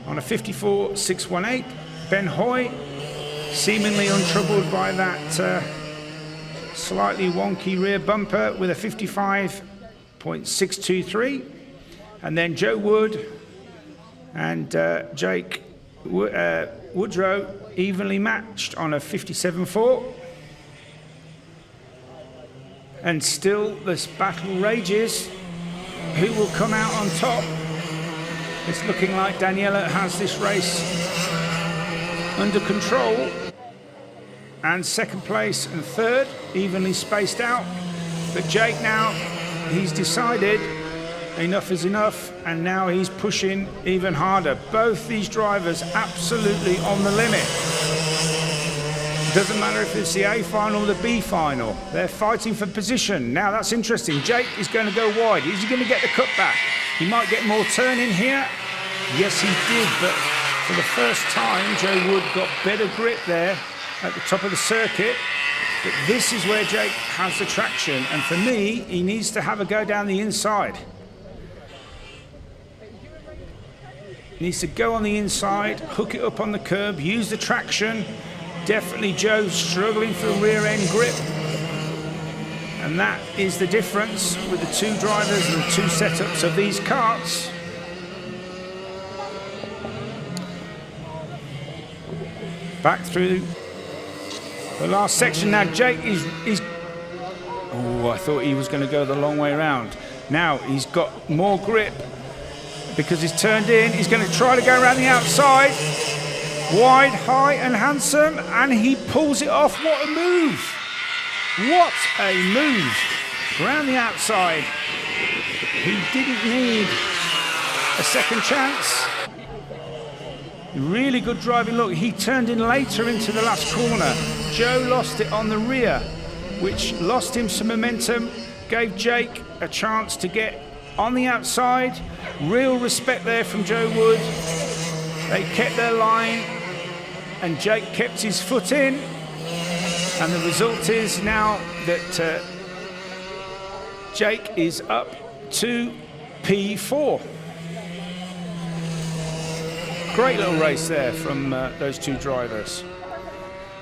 on a 54.618. Ben Hoy, seemingly untroubled by that slightly wonky rear bumper with a 55.623. And then Joe Wood and Jake Woodrow evenly matched on a 57.4. And still this battle rages. Who will come out on top? It's looking like Daniela has this race under control. And second place and third, evenly spaced out. But Jake now, he's decided enough is enough, and now he's pushing even harder. Both these drivers absolutely on the limit. Doesn't matter if it's the A final or the B final. They're fighting for position. Now that's interesting. Jake is going to go wide. Is he going to get the cutback? He might get more turn in here. Yes, he did, but for the first time, Joe Wood got better grip there at the top of the circuit. But this is where Jake has the traction, and for me, he needs to have a go down the inside. He needs to go on the inside, hook it up on the curb, use the traction. Definitely Joe struggling for rear end grip. And that is the difference with the two drivers and the two setups of these karts. Back through the last section now. Jake is oh, I thought he was going to go the long way around. Now he's got more grip because he's turned in. He's going to try to go around the outside. Wide, high and handsome, and he pulls it off. What a move! What a move! Around the outside. He didn't need a second chance. Really good driving. Look, he turned in later into the last corner. Joe lost it on the rear, which lost him some momentum, gave Jake a chance to get on the outside. Real respect there from Joe Wood. They kept their line, and Jake kept his foot in. And the result is now that Jake is up to P4. Great little race there from those two drivers.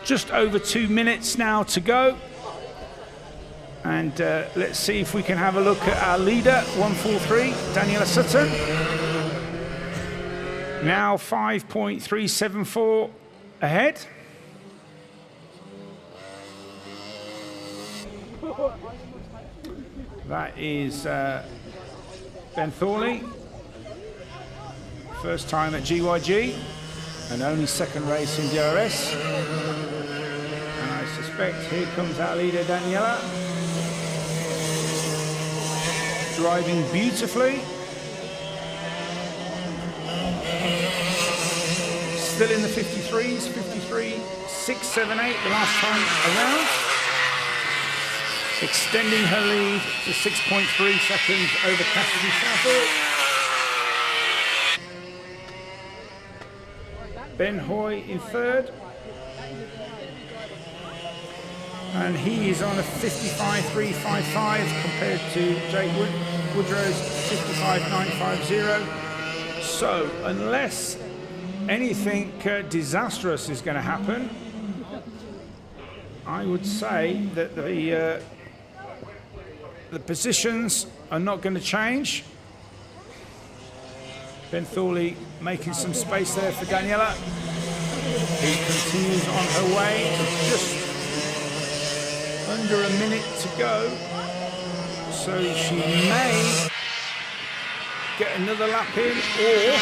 Just over 2 minutes now to go. And let's see if we can have a look at our leader, 143, Daniela Sutton. Now 5.374 ahead. That is Ben Thorley. First time at GYG and only second race in DRS. And I suspect here comes our leader, Daniela. Driving beautifully. Still in the 53s, 53, 6, 7, 8 the last time around. Extending her lead to 6.3 seconds over Cassidy Southall. Ben Hoy in third. And he is on a 55.355 compared to Jake Woodrow's 55.950. So unless anything disastrous is going to happen, I would say that the positions are not going to change. Ben Thorley making some space there for Daniela. He continues on her way. Just under a minute to go. So she may get another lap in, or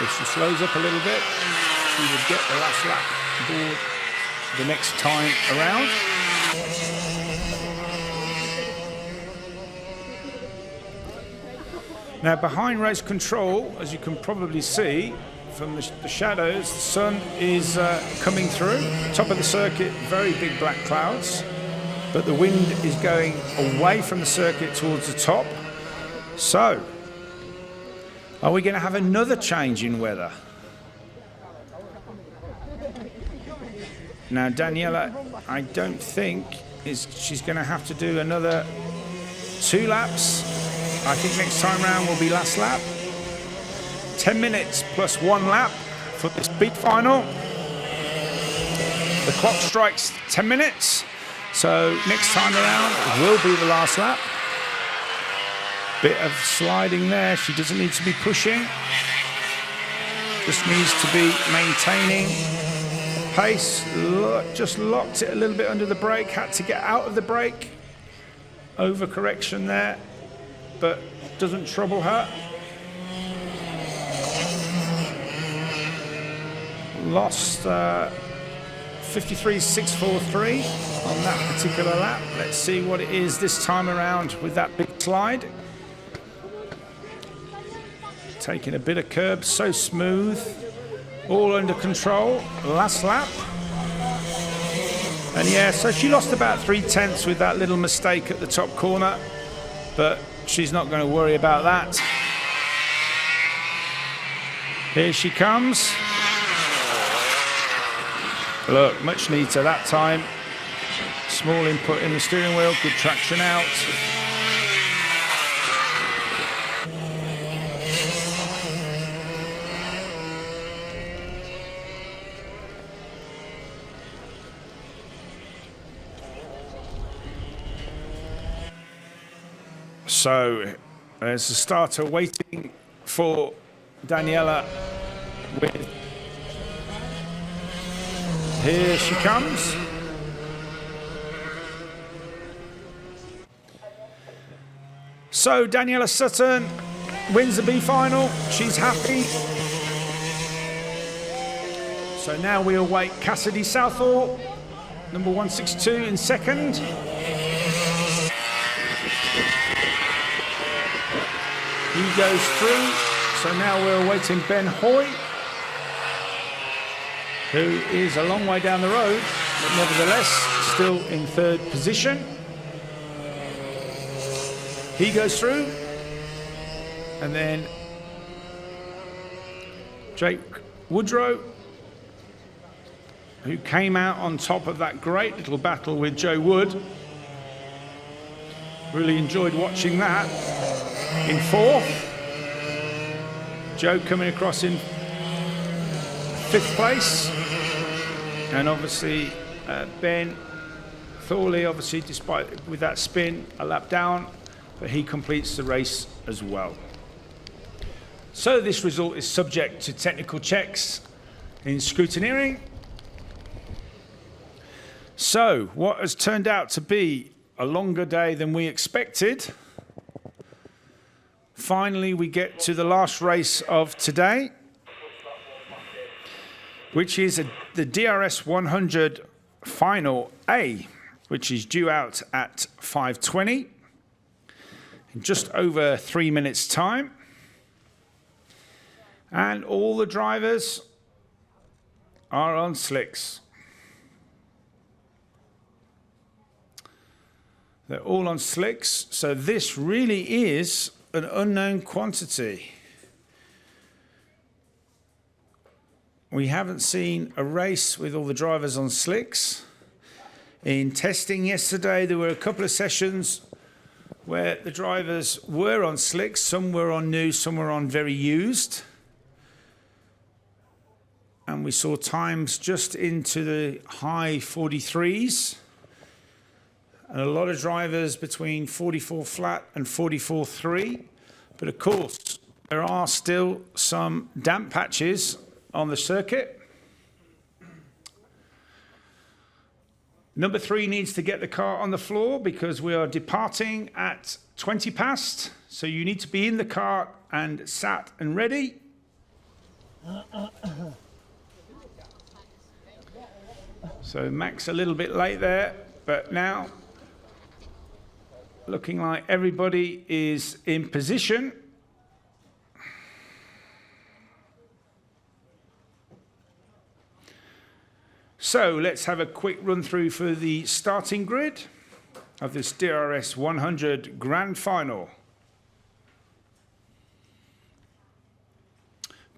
if she slows up a little bit, she would get the last lap aboard the next time around. Now behind race control, as you can probably see from the shadows, the sun is coming through. Top of the circuit, very big black clouds, but the wind is going away from the circuit towards the top. So, are we going to have another change in weather? Now Daniela, I don't think she's going to have to do another 2 laps. I think next time round will be last lap. 10 minutes plus 1 lap for this big final. The clock strikes 10 minutes, so next time around will be the last lap. Bit of sliding there. She doesn't need to be pushing. Just needs to be maintaining pace. Just locked it a little bit under the brake. Had to get out of the brake. Overcorrection there, but doesn't trouble her. Lost 53.643 on that particular lap. Let's see what it is this time around with that big slide. taking a bit of curb, so smooth, all under control. Last lap. And yeah, so she lost about 3/10 with that little mistake at the top corner, but she's not going to worry about that. Here she comes. Look, much neater that time. Small input in the steering wheel, good traction out. So there's the starter waiting for Daniela with, here she comes. So Daniela Sutton wins the B final, she's happy. So now we await Cassidy Southall, number 162 in second. He goes through, so now we're awaiting Ben Hoy, who is a long way down the road, but nevertheless still in third position. He goes through, and then Jake Woodrow, who came out on top of that great little battle with Joe Wood. Really enjoyed watching that. In fourth, Joe coming across in fifth place, and obviously Ben Thorley, obviously despite with that spin, a lap down, but he completes the race as well. So this result is subject to technical checks in scrutineering. So what has turned out to be a longer day than we expected. Finally, we get to the last race of today, which is the DRS100 Final A, which is due out at 5:20 in just over 3 minutes' time. And all the drivers are on slicks. They're all on slicks, so this really is an unknown quantity. We haven't seen a race with all the drivers on slicks. In testing yesterday, there were a couple of sessions where the drivers were on slicks. Some were on new, some were on very used. And we saw times just into the high 43s. And a lot of drivers between 44 flat and 44.3. But of course, there are still some damp patches on the circuit. Number 3 needs to get the car on the floor because we are departing at 20 past. So you need to be in the car and sat and ready. So Max a little bit late there, but now looking like everybody is in position. So let's have a quick run through for the starting grid of this DRS100 Grand Final.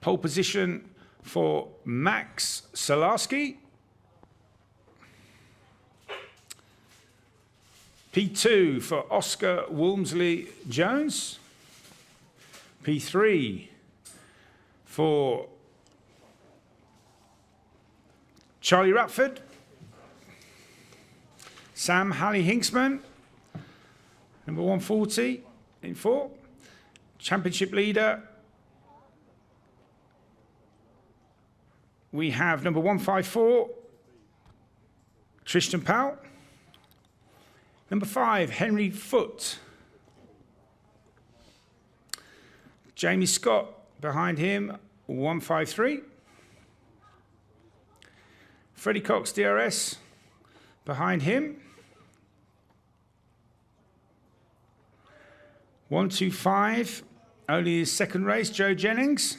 Pole position for Max Salarski. P2 for Oscar Walmsley-Jones. P3 for Charlie Ratford. Sam Halley-Hinksman, number 140 in 4. Championship leader, we have number 154, Tristan Powell. Number 5, Henry Foote. Jamie Scott behind him, 153. Freddie Cox DRS behind him. 125, only his second race, Joe Jennings.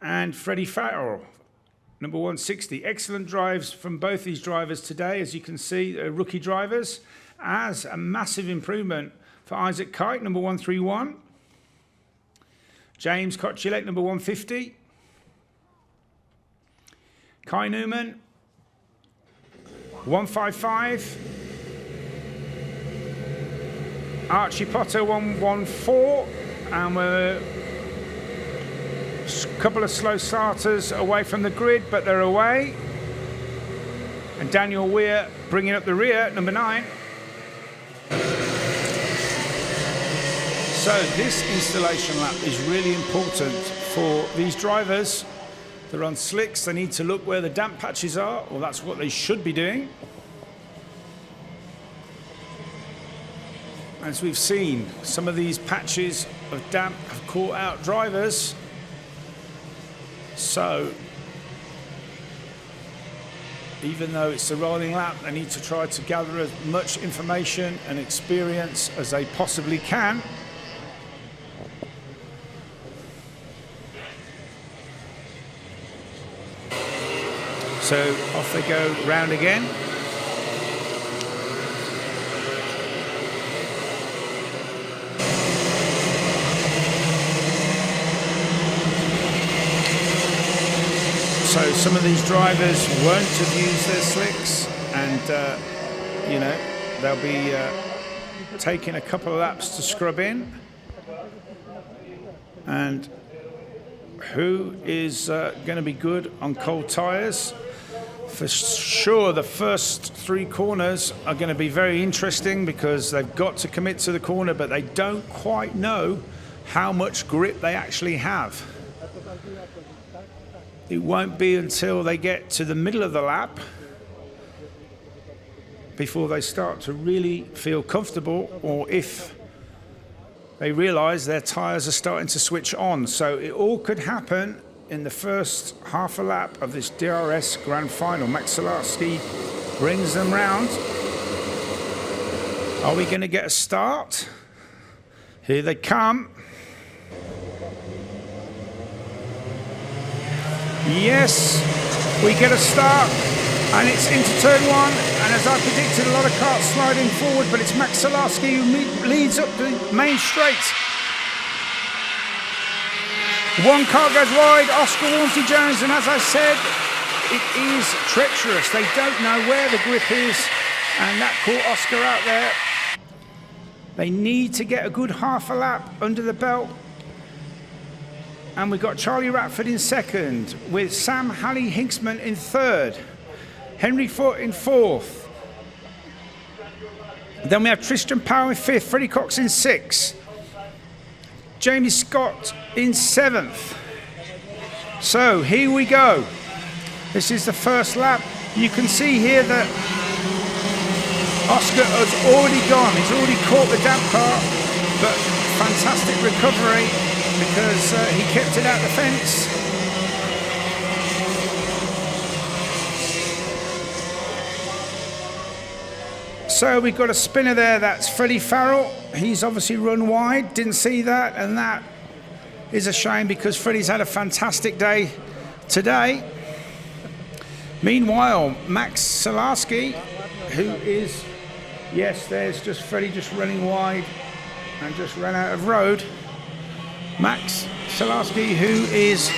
And Freddie Farrell, number 160. Excellent drives from both these drivers today. As you can see, rookie drivers. As a massive improvement for Isaac Kite, number 131. James Kochilek, number 150. Kai Newman, 155. Archie Potter, 114. And we're a couple of slow starters away from the grid, but they're away. And Daniel Weir bringing up the rear, number 9. So this installation lap is really important for these drivers. They're on slicks, they need to look where the damp patches are, or that's what they should be doing. As we've seen, some of these patches of damp have caught out drivers. So, even though it's a rolling lap, they need to try to gather as much information and experience as they possibly can. So off they go round again. So some of these drivers won't have used their slicks, and you know, they'll be taking a couple of laps to scrub in. And who is going to be good on cold tyres? For sure, the first 3 corners are going to be very interesting because they've got to commit to the corner, but they don't quite know how much grip they actually have. It won't be until they get to the middle of the lap before they start to really feel comfortable, or if they realise their tyres are starting to switch on. So it all could happen in the first half a lap of this DRS Grand Final. Max Salarski brings them round. Are we going to get a start? Here they come. Yes, we get a start, and it's into turn 1, and as I predicted, a lot of carts sliding forward, but it's Max Salarski who leads up the main straight. One car goes wide, Oscar Walmsley-Jones, and as I said, it is treacherous. They don't know where the grip is, and that caught Oscar out there. They need to get a good half a lap under the belt. And we've got Charlie Ratford in second, with Sam Halley-Hinksman in third, Henry Foote in fourth. Then we have Tristan Powell in fifth, Freddie Cox in sixth, Jamie Scott in seventh. So here we go. This is the first lap. You can see here that Oscar has already gone. He's already caught the damp car, but fantastic recovery, because he kept it out the fence. So we've got a spinner there, that's Freddie Farrell. He's obviously run wide, didn't see that, and that is a shame because Freddie's had a fantastic day today. Meanwhile, Max Salarski, who is, yes, there's just Freddie just running wide and just ran out of road. Max Salarski, who is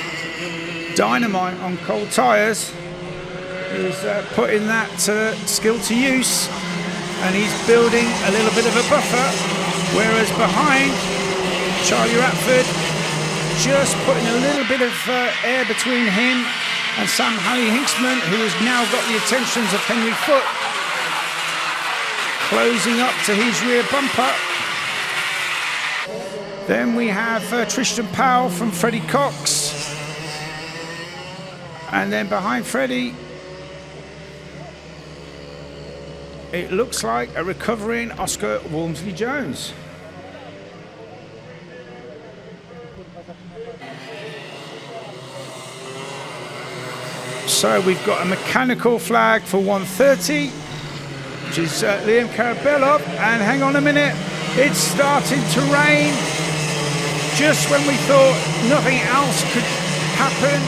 dynamite on cold tyres, is putting that skill to use, and he's building a little bit of a buffer, whereas behind, Charlie Ratford just putting a little bit of air between him and Sam Halley-Hinksman, who has now got the attentions of Henry Foote, closing up to his rear bumper. Then we have Tristan Powell from Freddie Cox. And then behind Freddie, it looks like a recovering Oscar Walmsley-Jones. So we've got a mechanical flag for 130, which is Liam Karabelov. And hang on a minute, it's starting to rain. just when we thought nothing else could happen,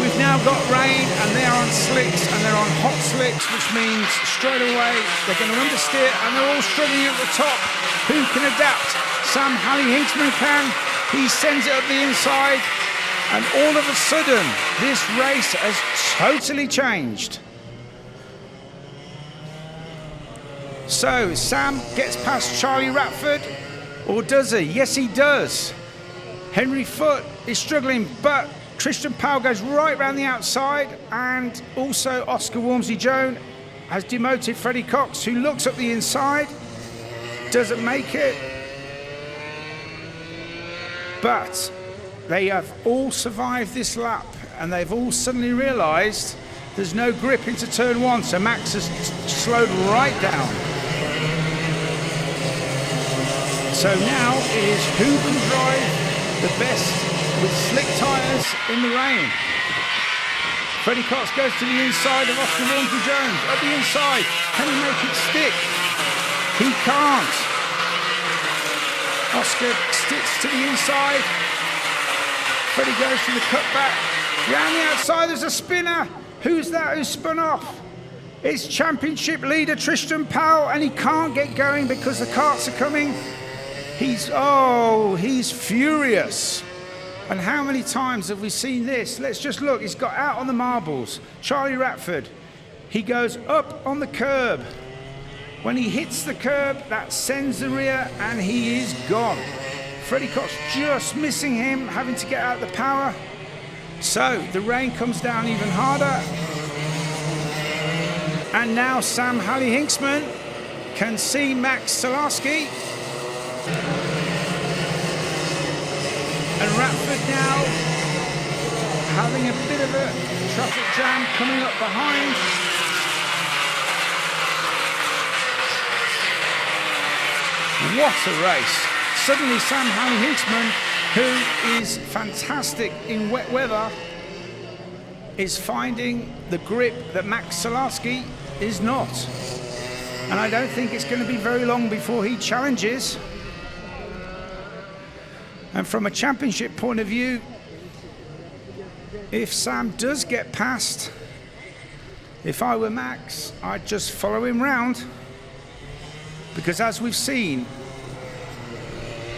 we've now got rain, and they're on slicks, and they're on hot slicks, which means straight away they're going to understeer, and they're all struggling at the top. Who can adapt? Sam Hinksman can. He sends it up the inside, and all of a sudden, this race has totally changed. So, Sam gets past Charlie Ratford, or does he? Yes, he does. Henry Foote is struggling, but Christian Powell goes right round the outside, and also Oscar Walmsley-Jones has demoted Freddie Cox, who looks up the inside, doesn't make it. But they have all survived this lap, and they've all suddenly realised there's no grip into turn one, so Max has slowed right down. So now it is who can drive the best with slick tyres in the rain. Freddie Cox goes to the inside of Oscar Walmsley-Jones. Up the inside, can he make it stick? He can't. Oscar sticks to the inside. Freddie goes to the cutback. Round the outside, there's a spinner. Who's that who spun off? It's championship leader Tristan Powell, and he can't get going because the carts are coming. He's furious. And how many times have we seen this? Let's just look. He's got out on the marbles. Charlie Ratford, he goes up on the curb. When he hits the curb, that sends the rear, and he is gone. Freddie Cox just missing him, having to get out the power. So the rain comes down even harder. And now Sam Hinksman can see Max Salarski. And Ratford now having a bit of a traffic jam coming up behind. What a race. Suddenly Sam Hinksman, who is fantastic in wet weather, is finding the grip that Max Salarski is not. And I don't think it's going to be very long before he challenges. And from a championship point of view, if Sam does get past, if I were Max, I'd just follow him round. Because as we've seen,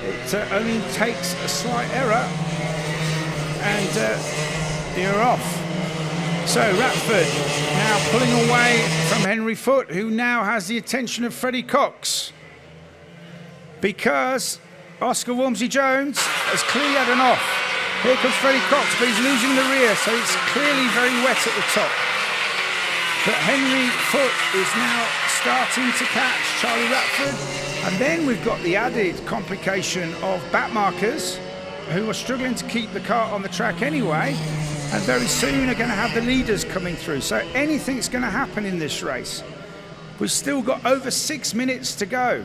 it only takes a slight error and you're off. So Ratford now pulling away from Henry Foote, who now has the attention of Freddie Cox, because Oscar Walmsley-Jones has clearly had an off. Here comes Freddie Cox, but he's losing the rear, so it's clearly very wet at the top. But Henry Foote is now starting to catch Charlie Ratford. And then we've got the added complication of back markers, who are struggling to keep the car on the track anyway, and very soon are going to have the leaders coming through. So anything's going to happen in this race. We've still got over 6 minutes to go.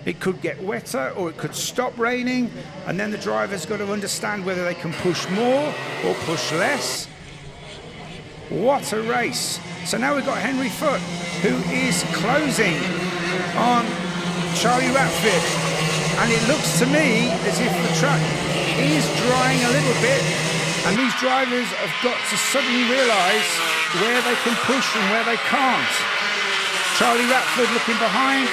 It could get wetter, or it could stop raining, and then the driver's got to understand whether they can push more or push less. What a race. So now we've got Henry Foote, who is closing on Charlie Ratford, and it looks to me as if the track is drying a little bit, and these drivers have got to suddenly realise where they can push and where they can't. Charlie Ratford looking behind,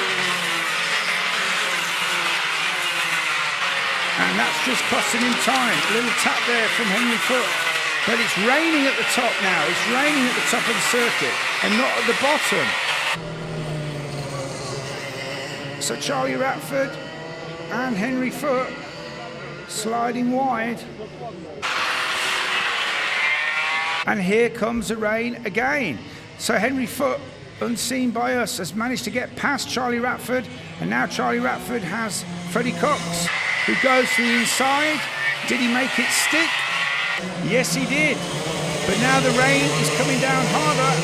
and that's just costing him time. A little tap there from Henry Foote. But it's raining at the top now. It's raining at the top of the circuit and not at the bottom. So Charlie Ratford and Henry Foote sliding wide. And here comes the rain again. So Henry Foote, unseen by us, has managed to get past Charlie Ratford. And now Charlie Ratford has Freddie Cox, who goes to the inside. Did he make it stick? Yes, he did. But now the rain is coming down harder.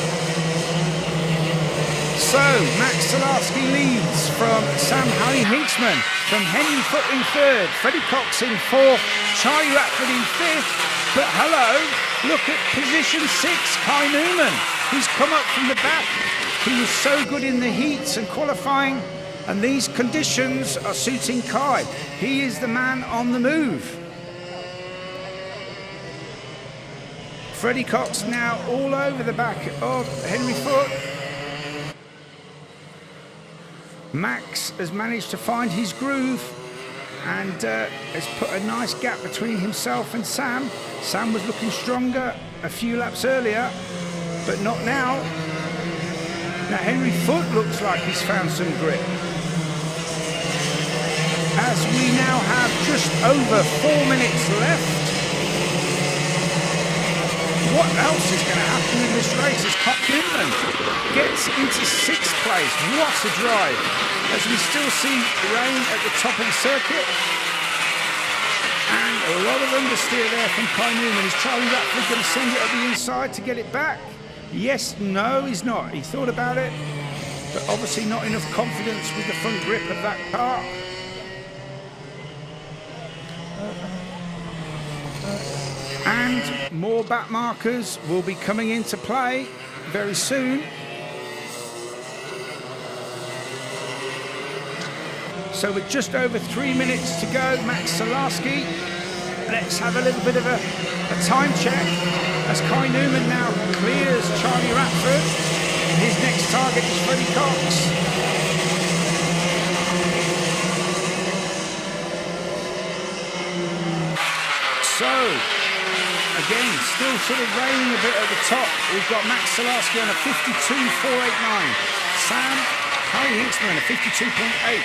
So Max Salarski leads from Sam Hinksman, from Henry Foote in third, Freddie Cox in fourth, Charlie Ratford in fifth. But hello, look at position 6, Kai Newman. He's come up from the back. He was so good in the heats and qualifying, And these conditions are suiting Kai. He is the man on the move. Freddie Cox now all over the back of Henry Foote. Max has managed to find his groove and has put a nice gap between himself and Sam. Sam was looking stronger a few laps earlier, but not now. Now Henry Foote looks like he's found some grip. As we now have just over 4 minutes left. What else is going to happen in this race as Cock Newman gets into 6th place? What a drive! As we still see rain at the top of the circuit. And a lot of understeer there from Kai Newman. Is Charlie Ratford going to send it up the inside to get it back? Yes, no, he's not. He thought about it, but obviously not enough confidence with the front grip of that car. And more back markers will be coming into play very soon. So with just over 3 minutes to go, Max Salarski. Let's have a little bit of a time check as Kai Newman now clears Charlie Ratford. His next target is Freddie Cox. So, again, still sort of raining a bit at the top. We've got Max Salarski on a 52.489. Sam Hinksman a 52.8.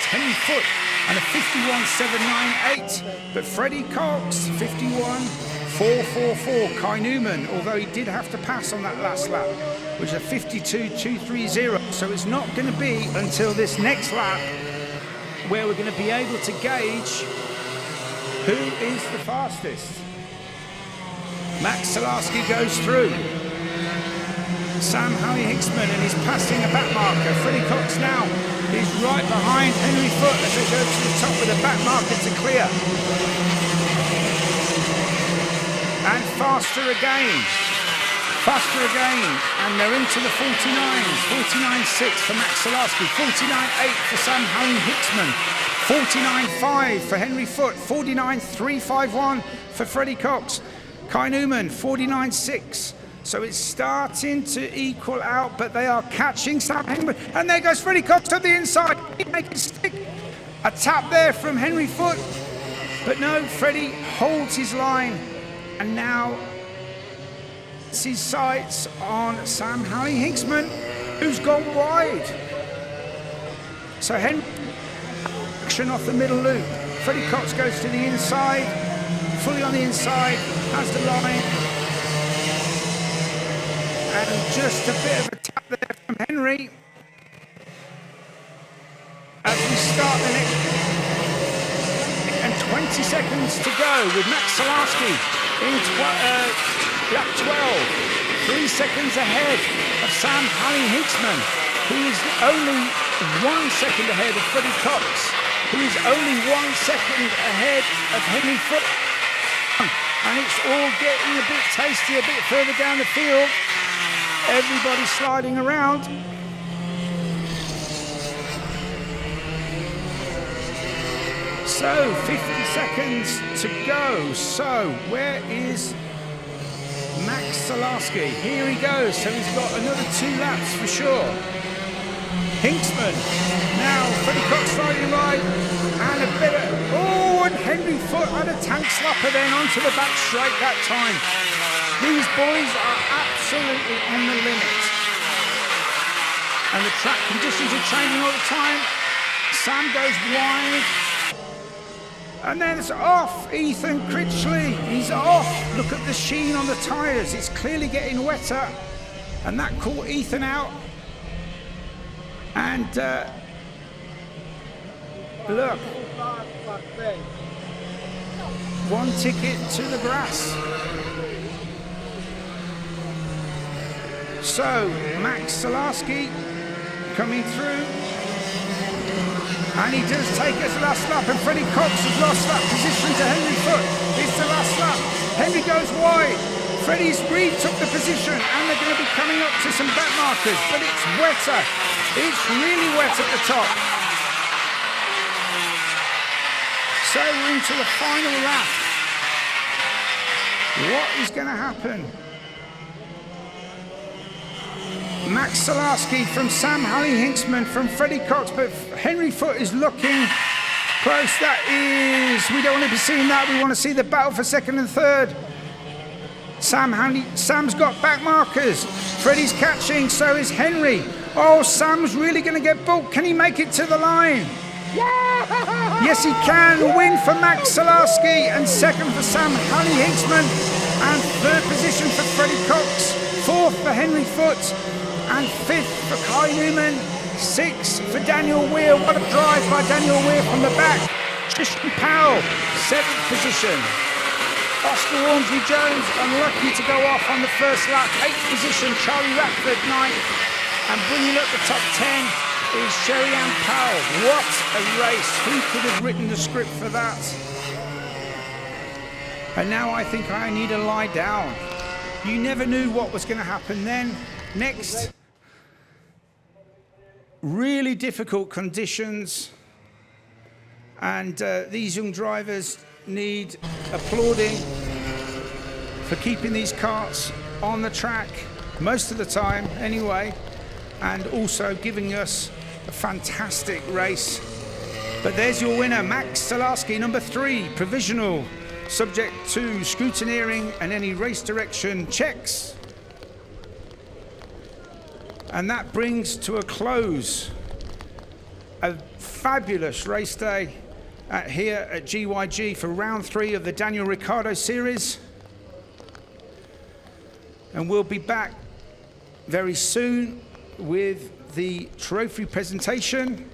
Henry Foote and a 51.798. But Freddie Cox 51.444. Kai Newman, although he did have to pass on that last lap, which is a 52.230. So it's not going to be until this next lap where we're going to be able to gauge who is the fastest. Max Salarski goes through. Sam Hinksman, and he's passing a back marker. Freddie Cox now is right behind Henry Foote as they go to the top with a back marker to clear. And faster again. Faster again. And they're into the 49s. 49.6 for Max Salarski. 49.8 for Sam Hinksman. 49.5 for Henry Foote. 49.351 for Freddie Cox. Kai Newman, 49.6. So it's starting to equal out, but they are catching Sam Hinksman. And there goes Freddie Cox to the inside. He makes a stick. A tap there from Henry Foote. But no, Freddie holds his line. And now it's his sights on Sam Hinksman, who's gone wide. So Henry action off the middle loop. Freddie Cox goes to the inside. Fully on the inside, has the line. And just a bit of a tap there from Henry. As we start the next, and 20 seconds to go with Max Salarski in lap 12. 3 seconds ahead of Sam Hinksman, who is only 1 second ahead of Freddie Cox, who is only 1 second ahead of Henry Foote. And it's all getting a bit tasty, a bit further down the field. Everybody sliding around. So, 50 seconds to go. So, where is Max Salarski? Here he goes. So he's got another 2 laps for sure. Hinksman. Now, Freddie Cox sliding right. And a bit of... Oh, and Henry Foote had a tank slapper then onto the back straight that time. These boys are absolutely on the limit. And the track conditions are changing all the time. Sam goes wide. And then it's off. Ethan Critchley, he's off. Look at the sheen on the tyres. It's clearly getting wetter. And that caught Ethan out. And look. 1 ticket to the grass. So, Max Salarski coming through. And he does take us the last lap, and Freddie Cox has lost that position to Henry Foote. It's the last lap. Henry goes wide. Freddie's retook the position, and they're going to be coming up to some back markers, but it's wetter. It's really wet at the top. So we're into the final lap. What is going to happen? Max Salarski from Sam Halley-Hinksman from Freddie Cox, but Henry Foote is looking close. That is, we don't want to be seeing that. We want to see the battle for second and third. Sam's got back markers. Freddie's catching, so is Henry. Oh, Sam's really going to get booked. Can he make it to the line? Yeah! Yes, he can. Win for Max Salarski and second for Sam Halley-Hinksman and third position for Freddie Cox. Fourth for Henry Foote and fifth for Kai Newman. Sixth for Daniel Weir. What a drive by Daniel Weir from the back. Tristan Powell, seventh position. Oscar Walmsley-Jones unlucky to go off on the first lap. Eighth position, Charlie Ratford, ninth. And bringing up the top 10 is Sherry Ann Powell. What a race. Who could have written the script for that? And now I think I need to lie down. You never knew what was going to happen then. Next, really difficult conditions. And these young drivers need applauding for keeping these karts on the track most of the time anyway, and also giving us a fantastic race. But there's your winner, Max Salarski, number 3, provisional, subject to scrutineering and any race direction checks. And that brings to a close a fabulous race day here at GYG for round 3 of the Daniel Ricciardo Series. And we'll be back very soon with the trophy presentation.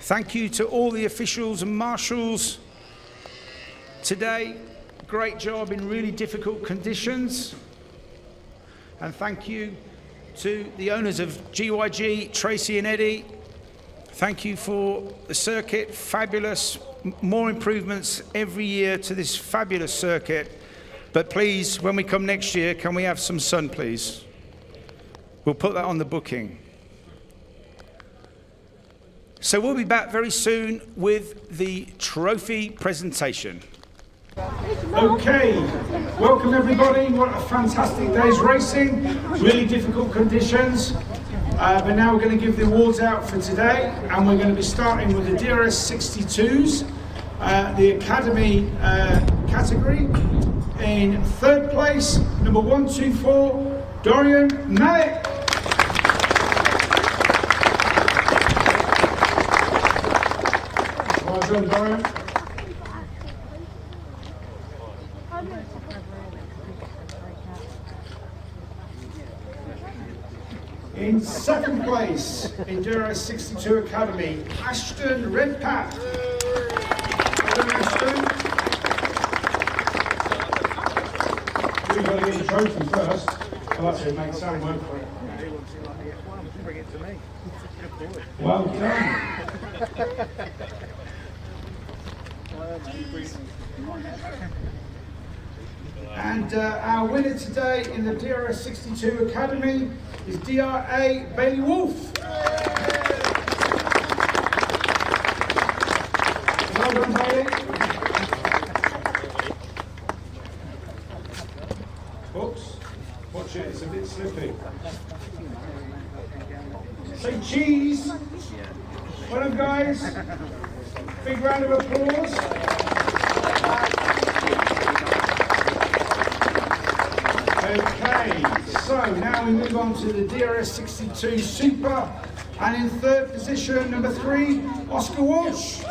Thank you to all the officials and marshals today. Great job in really difficult conditions. And thank you to the owners of GYG, Tracy and Eddie. Thank you for the circuit, fabulous, more improvements every year to this fabulous circuit. But please, when we come next year, can we have some sun, please? We'll put that on the booking. So we'll be back very soon with the trophy presentation. Okay, welcome everybody. What a fantastic day's racing. Really difficult conditions. But now we're going to give the awards out for today, and we're going to be starting with the DRS62s, the Academy category. In third place, number 124, Dorian Mallet. Well done, Dorian. In second place, in DRS62 Academy, Ashton Redpath. Well done, Ashton. We've got to get the trophy first. Well, that's it, make Sam work for it. Well done. And our winner today in the DRS62 Academy is DRA Bailey Wolf. Well done, Bailey. Oops, watch it, it's a bit slippy. Say cheese. Well done, guys. Big round of applause. Okay, so now we move on to the DRS62 Super, and in third position, number 3, Oscar Walsh.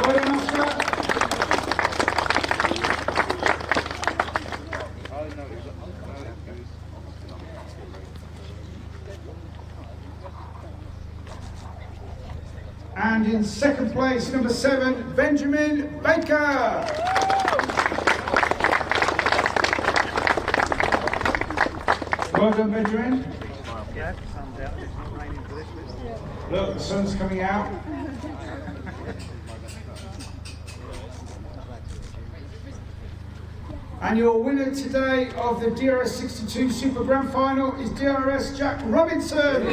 Well done, Oscar. And in second place, number 7, Benjamin Baker. Well done, Benjamin. Look, the sun's coming out. And your winner today of the DRS62 Super Grand Final is DRS Jack Robinson.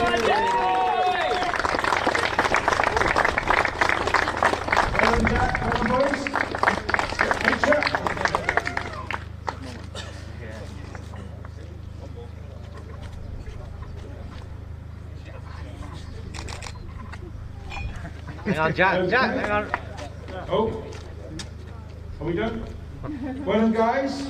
Hang on, Jack, Jack, hang on. Oh, are we done? Well done, guys.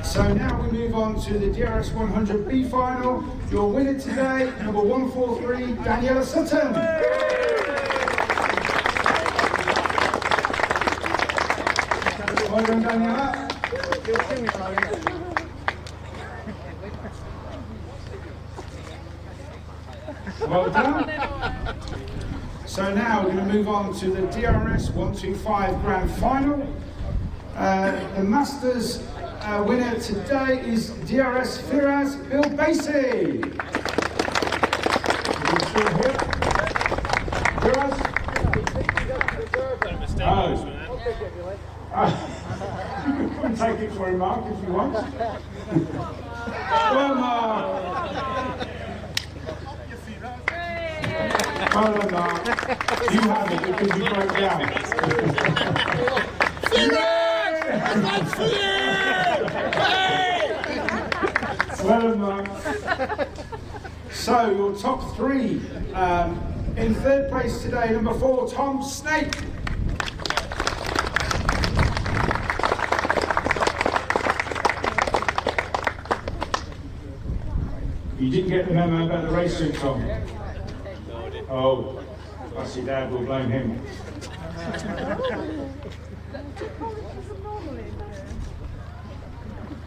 So now we move on to the DRS100 B final. Your winner today, number 143, Daniel Sutton. Well done, Daniela. Well done. So now we're going to move on to the DRS125 Grand Final. The Masters winner today is DRS Firaz Bill Basie. Firaz? You can take it for him, Mark, if you want. Well, Mark. Well done, Mark. You have it because you broke down. That's for you! Well done, Mark. So, your top three. In third place today, number 4, Tom Snake. You didn't get the memo about the race suit, Tom? Oh, I see Dad will blame him.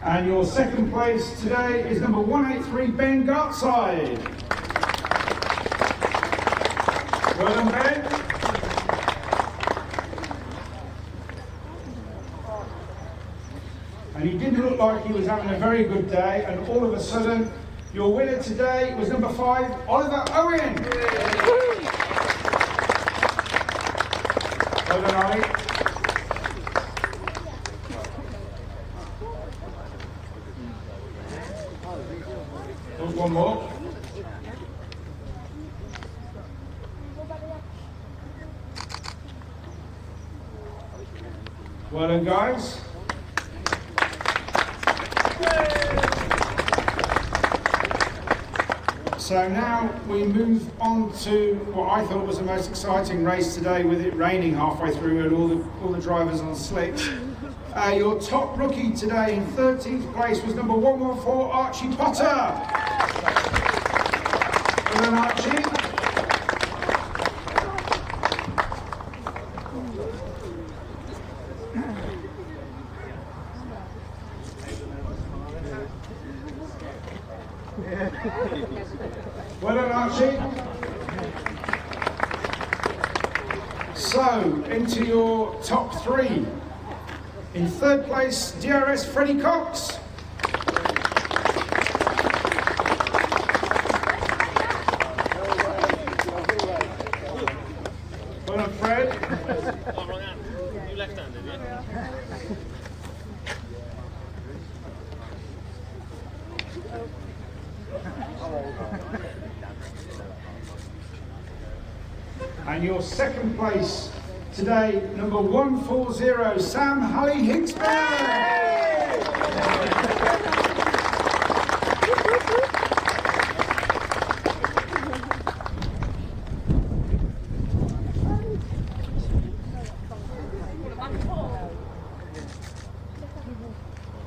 And your second place today is number 183, Ben Gartside. Well done, Ben. And he didn't look like he was having a very good day, and all of a sudden, your winner today was number 5, Oliver Owen. Well done, Ollie. Oh, one more. Well done, guys. So now we move on to what I thought was the most exciting race today, with it raining halfway through and all the drivers on slicks. Your top rookie today in 13th place was number 114, Archie Potter. Well done, Archie. Well done, Archie. So, into your top three. In third place, DRS Freddie Cox. Well done, Fred. You left-handed, yeah? And your second place today, number 140, Sam Hully Hicksberg.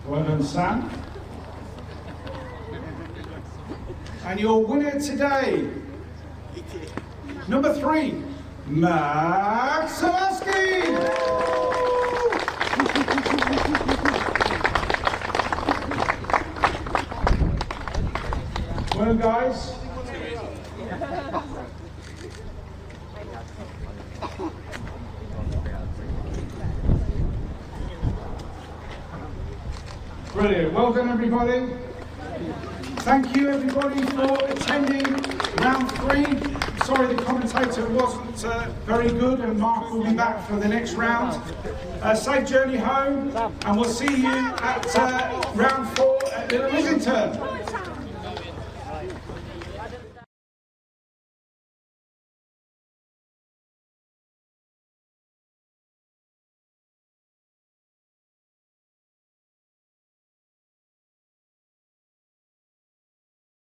Well done, Sam. And your winner today, number 3, Max Samaski. Well done, guys. Brilliant. Well done, everybody. Thank you, everybody, for attending round 3. Sorry the commentator wasn't very good, and Mark will be back for the next round. Safe journey home, and we'll see you at round 4 at Little Islington.